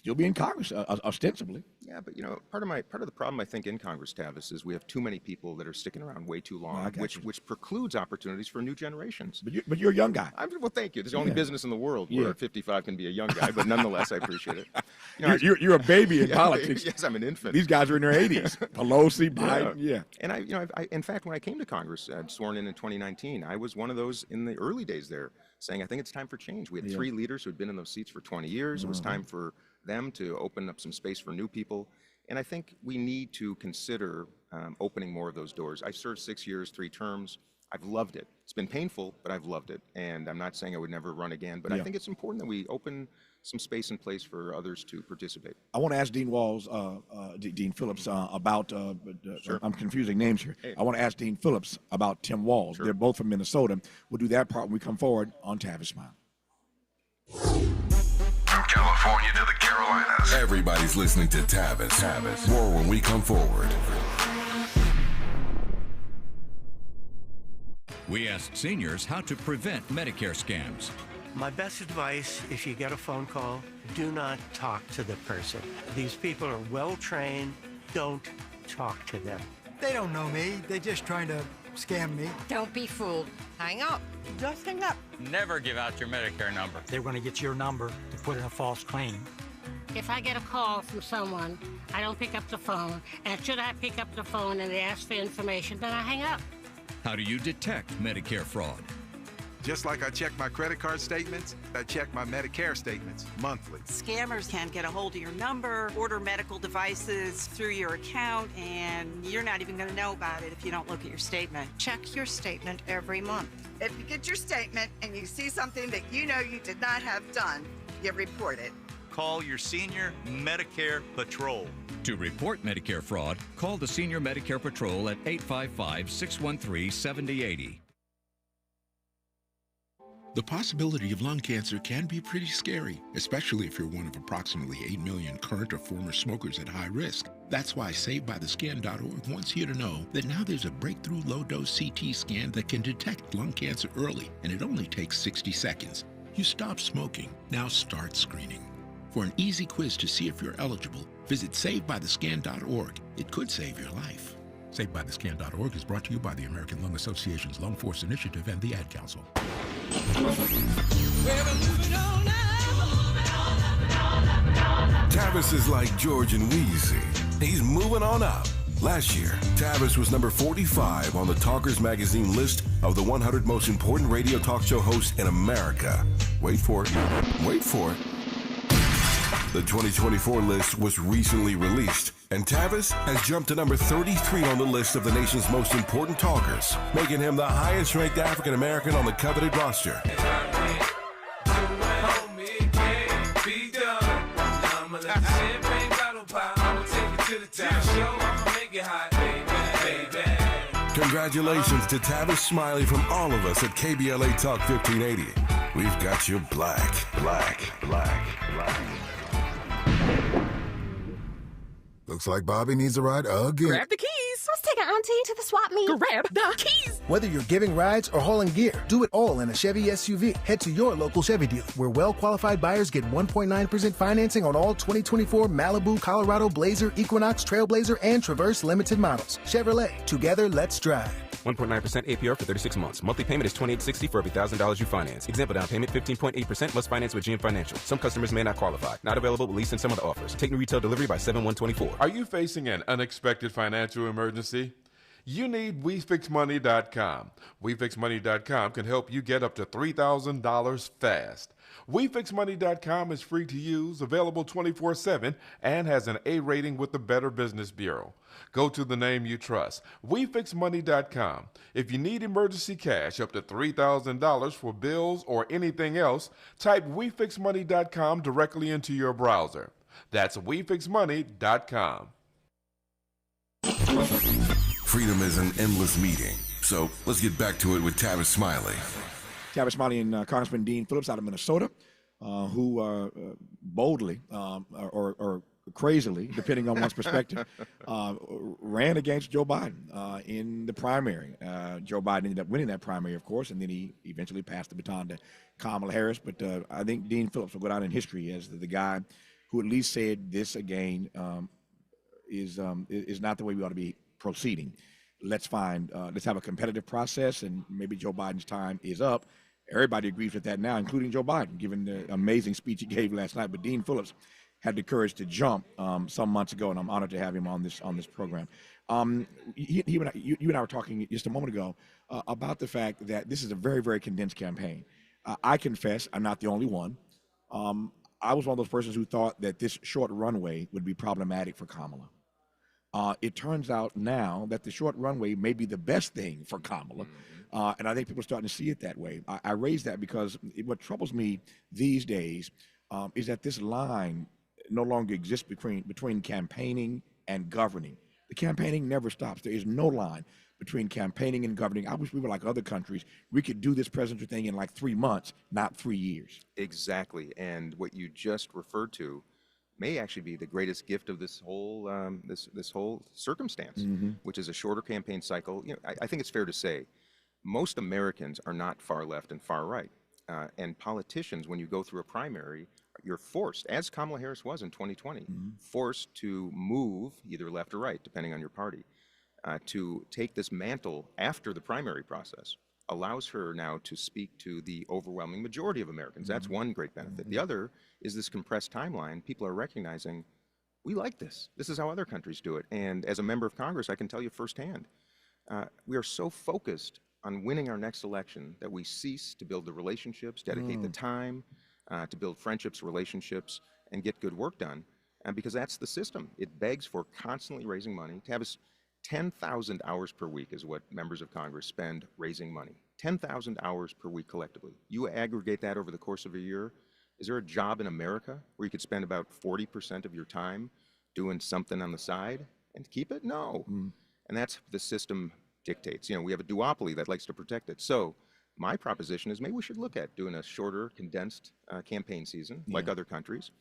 in Congress, ostensibly. Yeah, but part of the problem I think in Congress, Tavis, is we have too many people that are sticking around way too long, which precludes opportunities for new generations. But you're a young guy. Well, thank you. There's the only business in the world where 55 can be a young guy, but nonetheless, I appreciate it. You're a baby in politics. Yes, I'm an infant. These guys are in their 80s. Pelosi, Biden, And I, in fact, when I came to Congress, sworn in 2019, I was one of those in the early days there, saying I think it's time for change. We had 3 leaders who had been in those seats for 20 years. It was time for them to open up some space for new people. And I think we need to consider opening more of those doors. I served 6 years, 3 terms. I've loved it. It's been painful, but I've loved it. And I'm not saying I would never run again, but I think it's important that we open some space and place for others to participate. I want to ask Dean Dean Phillips about, Sure. I'm confusing names here. Hey. I want to ask Dean Phillips about Tim Walz. Sure. They're both from Minnesota. We'll do that part when we come forward on Tavis Smiley. From California to the Carolinas, everybody's listening to Tavis. More when we come forward. We asked seniors how to prevent Medicare scams. My best advice, if you get a phone call, do not talk to the person. These people are well trained. Don't talk to them. They don't know me. They're just trying to scam me. Don't be fooled. Hang up. Just hang up. Never give out your Medicare number. They're going to get your number to put in a false claim. If I get a call from someone, I don't pick up the phone. And should I pick up the phone and they ask for information, then I hang up. How do you detect Medicare fraud? Just like I check my credit card statements, I check my Medicare statements monthly. Scammers can get a hold of your number, order medical devices through your account, and you're not even going to know about it if you don't look at your statement. Check your statement every month. If you get your statement and you see something that you know you did not have done, you report it. Call your Senior Medicare Patrol. To report Medicare fraud, call the Senior Medicare Patrol at 855-613-7080. The possibility of lung cancer can be pretty scary, especially if you're one of approximately 8 million current or former smokers at high risk. That's why SaveByTheScan.org wants you to know that now there's a breakthrough low-dose CT scan that can detect lung cancer early, and it only takes 60 seconds. You stop smoking, now start screening. For an easy quiz to see if you're eligible, visit SaveByTheScan.org. It could save your life. SaveByTheScan.org is brought to you by the American Lung Association's Lung Force Initiative and the Ad Council. Tavis is like George and Wheezy. He's moving on up. Last year, Tavis was number 45 on the Talkers magazine list of the 100 most important radio talk show hosts in America. Wait for it. Wait for it. The 2024 list was recently released, and Tavis has jumped to number 33 on the list of the nation's most important talkers, making him the highest-ranked African-American on the coveted roster. Congratulations to Tavis Smiley from all of us at KBLA Talk 1580. We've got you black. Looks like Bobby needs a ride again. Grab the keys. Let's take our auntie to the swap meet. Grab the keys. Whether you're giving rides or hauling gear, do it all in a Chevy SUV. Head to your local Chevy dealer, where well-qualified buyers get 1.9% financing on all 2024 Malibu, Colorado, Blazer, Equinox, Trailblazer, and Traverse limited models. Chevrolet, together, let's drive. 1.9% APR for 36 months. Monthly payment is $28.60 for every $1,000 you finance. Example down payment 15.8% must finance with GM Financial. Some customers may not qualify. Not available with lease and some other offers. Take new retail delivery by 7/1/24. Are you facing an unexpected financial emergency? You need WeFixMoney.com. WeFixMoney.com can help you get up to $3,000 fast. WeFixMoney.com is free to use, available 24/7, and has an A rating with the Better Business Bureau. Go to the name you trust, WeFixMoney.com. If you need emergency cash up to $3,000 for bills or anything else, type WeFixMoney.com directly into your browser. That's WeFixMoney.com. Freedom is an endless meeting, so let's get back to it with Tavis Smiley. Tavis Smiley and Congressman Dean Phillips out of Minnesota, who boldly or crazily, depending on one's perspective, ran against Joe Biden in the primary. Joe Biden ended up winning that primary, of course, and then he eventually passed the baton to Kamala Harris. But I think Dean Phillips will go down in history as the guy who at least said this again is not the way we ought to be proceeding. Let's have a competitive process, and maybe Joe Biden's time is up. Everybody agrees with that now, including Joe Biden, given the amazing speech he gave last night. But Dean Phillips had the courage to jump some months ago, and I'm honored to have him on this program. You and I were talking just a moment ago about the fact that this is a very, very condensed campaign. I confess I'm not the only one. I was one of those persons who thought that this short runway would be problematic for Kamala. It turns out now that the short runway may be the best thing for Kamala And I think people are starting to see it that way. I raise that because what troubles me these days is that this line no longer exists between campaigning and governing. The campaigning never stops. There is no line between campaigning and governing. I wish we were like other countries. We could do this presidential thing in like 3 months, not 3 years. Exactly. And what you just referred to may actually be the greatest gift of this whole this whole circumstance, which is a shorter campaign cycle. You know, I think it's fair to say most Americans are not far left and far right. And politicians, when you go through a primary, you're forced, as Kamala Harris was in 2020, forced to move either left or right, depending on your party, to take this mantle after the primary process. Allows her now to speak to the overwhelming majority of Americans. That's one great benefit. The other is this compressed timeline. People are recognizing, we like this. This is how other countries do it. And as a member of Congress, I can tell you firsthand, we are so focused on winning our next election that we cease to build the relationships, dedicate the time to build friendships, relationships, and get good work done. And because that's the system. It begs for constantly raising money. Tavis, 10,000 hours per week is what members of Congress spend raising money. 10,000 hours per week collectively. You aggregate that over the course of a year. Is there a job in America where you could spend about 40% of your time doing something on the side and keep it? No. And that's the system dictates. You know, we have a duopoly that likes to protect it. So my proposition is maybe we should look at doing a shorter, condensed campaign season like other countries.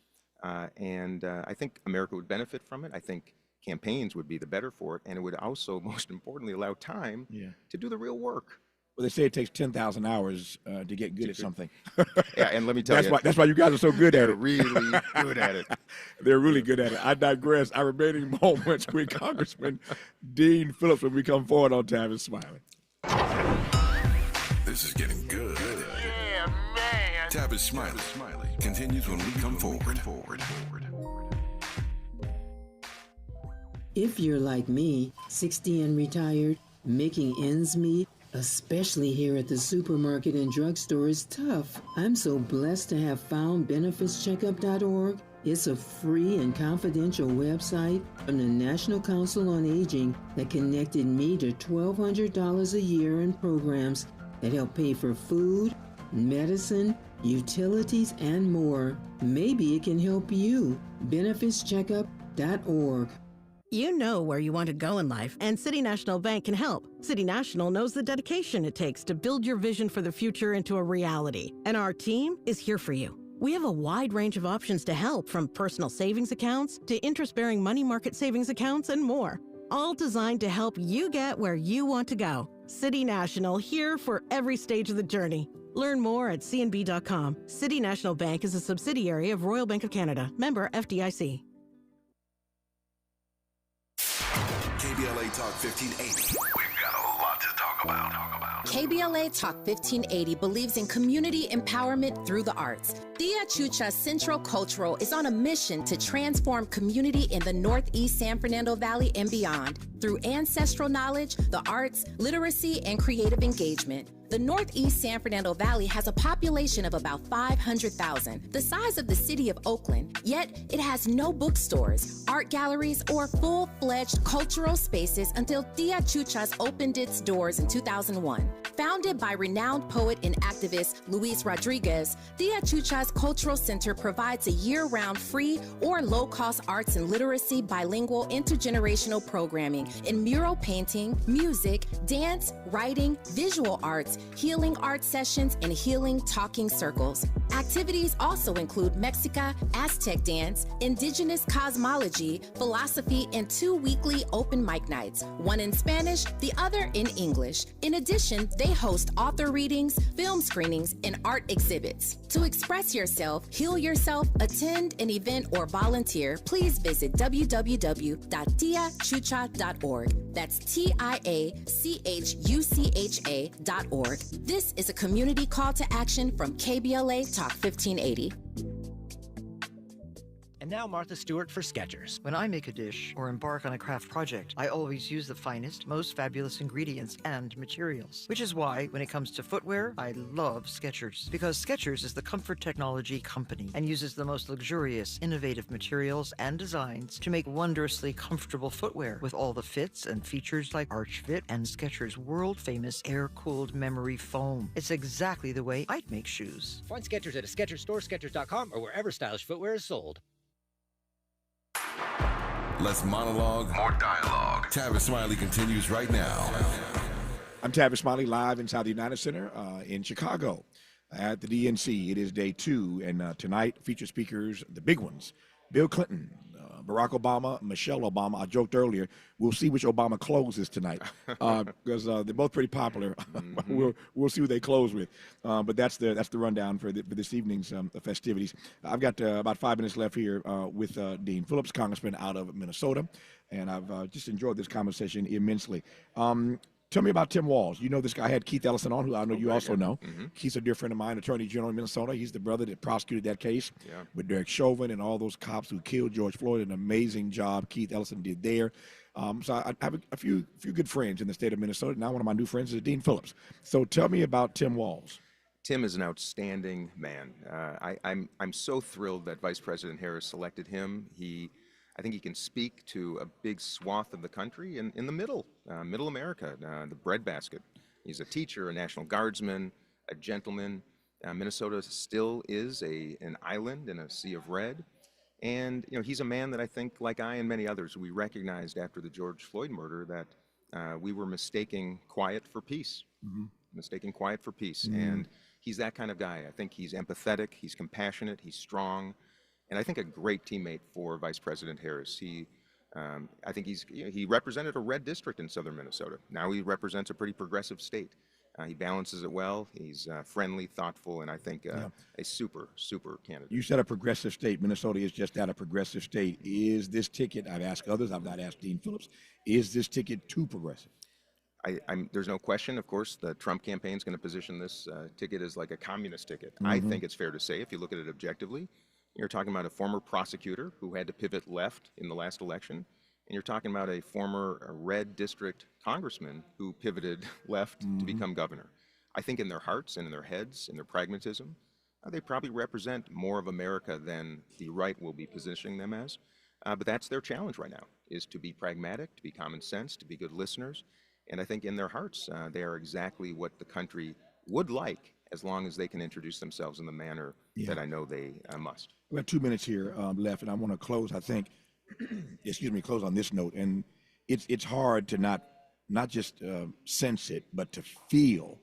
And I think America would benefit from it. I think campaigns would be the better for it. And it would also, most importantly, allow time to do the real work. Well, they say it takes 10,000 hours to get good at something. Yeah, and let me tell you. That's why you guys are so good at it. Really good at it. They're really good at it. I digress. Our remaining moments with Congressman Dean Phillips when we come forward on Tavis Smiley. This is getting good. Yeah, man. Tavis Smiley continues when we come forward. If you're like me, 60 and retired, making ends meet, especially here at the supermarket and drugstore, is tough. I'm so blessed to have found benefitscheckup.org. It's a free and confidential website from the National Council on Aging that connected me to $1,200 a year in programs that help pay for food, medicine, utilities, and more. Maybe it can help you. benefitscheckup.org. You know where you want to go in life, and City National Bank can help. City National knows the dedication it takes to build your vision for the future into a reality, and our team is here for you. We have a wide range of options to help, from personal savings accounts to interest-bearing money market savings accounts and more, all designed to help you get where you want to go. City National, here for every stage of the journey. Learn more at cnb.com. City National Bank is a subsidiary of Royal Bank of Canada, member FDIC. KBLA Talk 1580. We've got a lot to talk about. KBLA Talk 1580 believes in community empowerment through the arts. Tia Chucha Central Cultural is on a mission to transform community in the Northeast San Fernando Valley and beyond through ancestral knowledge, the arts, literacy, and creative engagement. The Northeast San Fernando Valley has a population of about 500,000, the size of the city of Oakland, yet it has no bookstores, art galleries, or full-fledged cultural spaces until Tia Chuchas opened its doors in 2001. Founded by renowned poet and activist Luis Rodriguez, Tia Chuchas Cultural Center provides a year-round free or low-cost arts and literacy bilingual intergenerational programming in mural painting, music, dance, writing, visual arts, healing art sessions, and healing talking circles. Activities also include Mexica, Aztec dance, indigenous cosmology, philosophy, and 2 weekly open mic nights, one in Spanish, the other in English. In addition, they host author readings, film screenings, and art exhibits. To express yourself, heal yourself, attend an event, or volunteer, please visit www.tiachucha.org. That's TIACHUCHA.org. This is a community call to action from KBLA Talk 1580. And now Martha Stewart for Skechers. When I make a dish or embark on a craft project, I always use the finest, most fabulous ingredients and materials. Which is why, when it comes to footwear, I love Skechers. Because Skechers is the comfort technology company and uses the most luxurious, innovative materials and designs to make wondrously comfortable footwear with all the fits and features like Arch Fit and Skechers' world-famous air-cooled memory foam. It's exactly the way I'd make shoes. Find Skechers at a Skechers store, Skechers.com, or wherever stylish footwear is sold. Less monologue, more dialogue. Tavis Smiley continues right now. I'm Tavis Smiley, live inside the United Center in Chicago at the DNC. It is day 2, and tonight feature speakers, the big ones, Bill Clinton, Barack Obama, Michelle Obama. I joked earlier, we'll see which Obama closes tonight because they're both pretty popular. We'll see who they close with. But that's the rundown for this evening's festivities. I've got about 5 minutes left here with Dean Phillips, Congressman out of Minnesota, and I've just enjoyed this conversation immensely. Tell me about Tim Walz. You know this guy. I had Keith Ellison on, who I know you also know. Keith's a dear friend of mine, Attorney General in Minnesota. He's the brother that prosecuted that case with Derek Chauvin and all those cops who killed George Floyd. An amazing job Keith Ellison did there. So I have a few good friends in the state of Minnesota. Now one of my new friends is Dean Phillips. So tell me about Tim Walz. Tim is an outstanding man. I'm so thrilled that Vice President Harris selected him. I think he can speak to a big swath of the country in the middle America, the breadbasket. He's a teacher, a National Guardsman, a gentleman. Minnesota still is an island in a sea of red. And he's a man that I think, like I and many others, we recognized after the George Floyd murder that we were mistaking quiet for peace. Mistaking quiet for peace. And he's that kind of guy. I think he's empathetic, he's compassionate, he's strong. And I think a great teammate for Vice President Harris. I think he represented a red district in southern Minnesota. Now he represents a pretty progressive state. He balances it well. He's friendly, thoughtful, and I think a super candidate. You said a progressive state. Minnesota is just that, a progressive state. Is this ticket, I've asked others, I've not asked Dean Phillips, is this ticket too progressive? There's no question, of course, the Trump campaign is going to position this ticket as like a communist ticket. I think it's fair to say, if you look at it objectively, you're talking about a former prosecutor who had to pivot left in the last election, and you're talking about a former red district congressman who pivoted left to become governor. I think in their hearts and in their heads, in their pragmatism, they probably represent more of America than the right will be positioning them as. But that's their challenge right now, is to be pragmatic, to be common sense, to be good listeners. And I think in their hearts, they are exactly what the country would like, as long as they can introduce themselves in the manner that I know they must. We have 2 minutes here left, and I want to close, I think, close on this note. And it's hard to not just sense it, but to feel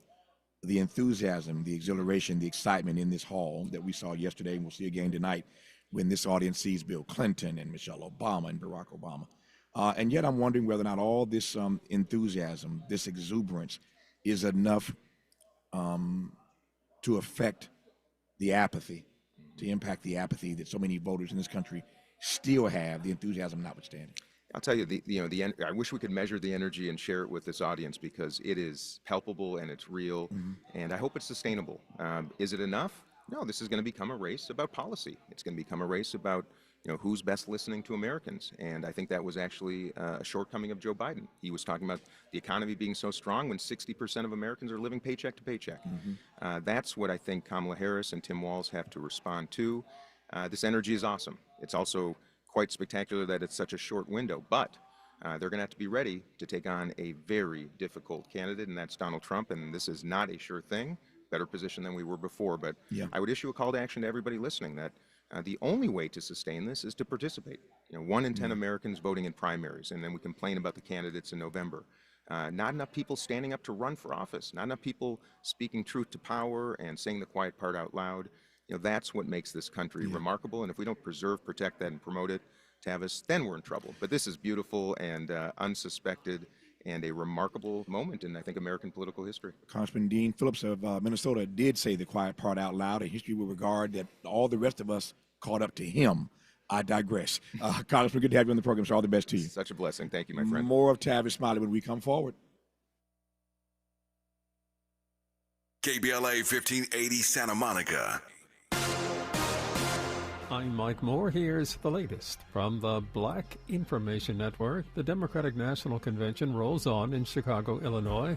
the enthusiasm, the exhilaration, the excitement in this hall that we saw yesterday and we'll see again tonight when this audience sees Bill Clinton and Michelle Obama and Barack Obama. And yet I'm wondering whether or not all this enthusiasm, this exuberance is enough to affect the apathy, to impact the apathy that so many voters in this country still have, the enthusiasm notwithstanding. I'll tell you, I wish we could measure the energy and share it with this audience, because it is palpable and it's real, and I hope it's sustainable. Is it enough? No, this is going to become a race about policy. It's going to become a race about who's best listening to Americans. And I think that was actually a shortcoming of Joe Biden. He was talking about the economy being so strong when 60% of Americans are living paycheck to paycheck. That's what I think Kamala Harris and Tim Walz have to respond to. This energy is awesome. It's also quite spectacular that it's such a short window, but they're going to have to be ready to take on a very difficult candidate, and that's Donald Trump. And this is not a sure thing, better position than we were before. But I would issue a call to action to everybody listening that the only way to sustain this is to participate. 1 in 10 Americans voting in primaries, and then we complain about the candidates in November. Not enough people standing up to run for office, not enough people speaking truth to power and saying the quiet part out loud. That's what makes this country remarkable, and if we don't preserve, protect that, and promote it, Tavis, then we're in trouble. But this is beautiful and unsuspected and a remarkable moment in, I think, American political history. Congressman Dean Phillips of Minnesota did say the quiet part out loud, and history will regard that all the rest of us caught up to him. I digress. Congressman, good to have you on the program, so all the best to you. Such a blessing. Thank you, my friend. More of Tavis Smiley when we come forward. KBLA 1580 Santa Monica. I'm Mike Moore. Here's the latest from the Black Information Network. The Democratic National Convention rolls on in Chicago, Illinois.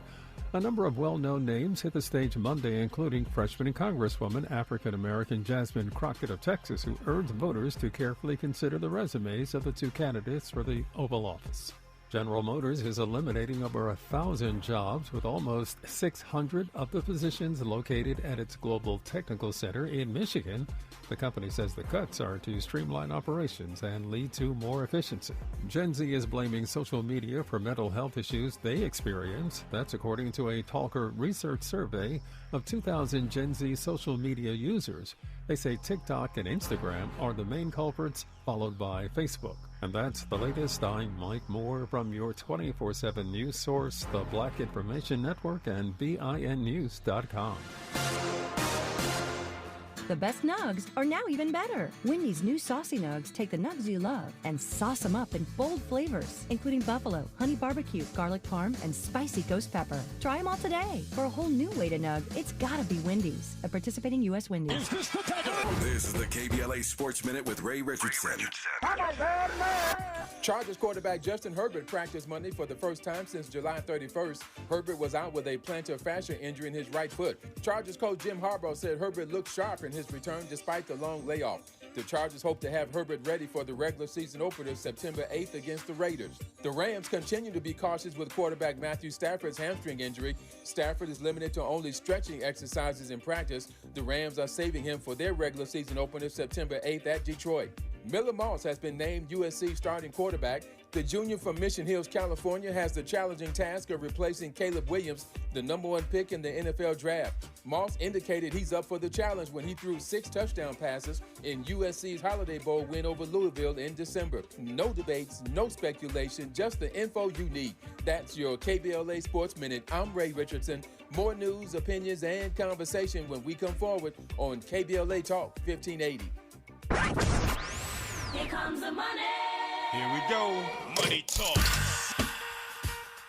A number of well-known names hit the stage Monday, including freshman Congresswoman African-American Jasmine Crockett of Texas, who urged voters to carefully consider the resumes of the two candidates for the Oval Office. General Motors is eliminating over 1,000 jobs, with almost 600 of the positions located at its Global Technical Center in Michigan. The company says the cuts are to streamline operations and lead to more efficiency. Gen Z is blaming social media for mental health issues they experience. That's according to a Talker research survey of 2,000 Gen Z social media users. They say TikTok and Instagram are the main culprits, followed by Facebook. And that's the latest. I'm Mike Moore from your 24/7 news source, the Black Information Network, and BINnews.com. The best nugs are now even better. Wendy's new saucy nugs take the nugs you love and sauce them up in bold flavors, including buffalo, honey barbecue, garlic parm, and spicy ghost pepper. Try them all today. For a whole new way to nug, it's gotta be Wendy's. A participating U.S. Wendy's. This is the KBLA Sports Minute with Ray Richardson. Chargers quarterback Justin Herbert practiced Monday for the first time since July 31st. Herbert was out with a plantar fascia injury in his right foot. Chargers coach Jim Harbaugh said Herbert looked sharp in his return despite the long layoff. The Chargers hope to have Herbert ready for the regular season opener September 8th against the Raiders. The Rams continue to be cautious with quarterback Matthew Stafford's hamstring injury. Stafford is limited to only stretching exercises in practice. The Rams are saving him for their regular season opener September 8th at Detroit. Miller Moss has been named USC starting quarterback. The junior from Mission Hills, California, has the challenging task of replacing Caleb Williams, the number 1 pick in the NFL draft. Moss indicated he's up for the challenge when he threw 6 touchdown passes in USC's Holiday Bowl win over Louisville in December. No debates, no speculation, just the info you need. That's your KBLA Sports Minute. I'm Ray Richardson. More news, opinions, and conversation when we come forward on KBLA Talk 1580. Here comes the money. Here we go. Money talk.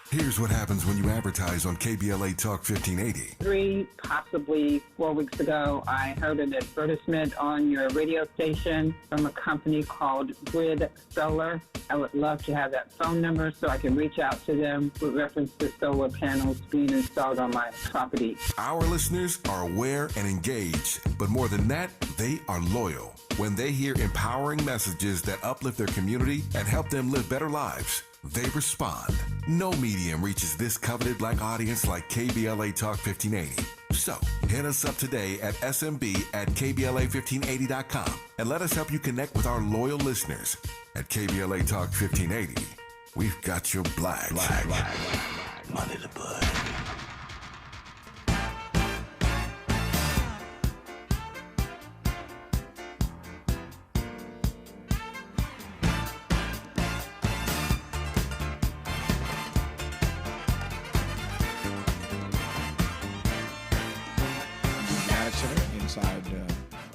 Here's what happens when you advertise on KBLA Talk 1580. 3, possibly 4 weeks ago, I heard an advertisement on your radio station from a company called Grid Solar. I would love to have that phone number so I can reach out to them with reference to solar panels being installed on my property. Our listeners are aware and engaged, but more than that, they are loyal. When they hear empowering messages that uplift their community and help them live better lives, they respond. No medium reaches this coveted black audience like KBLA Talk 1580. So, hit us up today at smb@kbla1580.com and let us help you connect with our loyal listeners. At KBLA Talk 1580, we've got your black. Money to bud.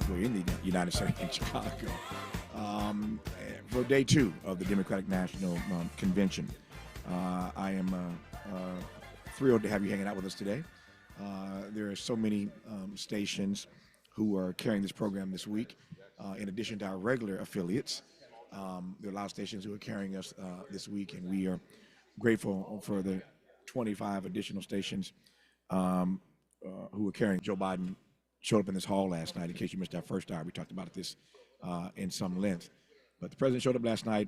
We're in the United Center in Chicago for day 2 of the Democratic National Convention. I am thrilled to have you hanging out with us today. There are so many stations who are carrying this program this week. In addition to our regular affiliates, there are a lot of stations who are carrying us this week, and we are grateful for the 25 additional stations who are carrying. Joe Biden showed up in this hall last night. In case you missed our first hour, we talked about this in some length. But the president showed up last night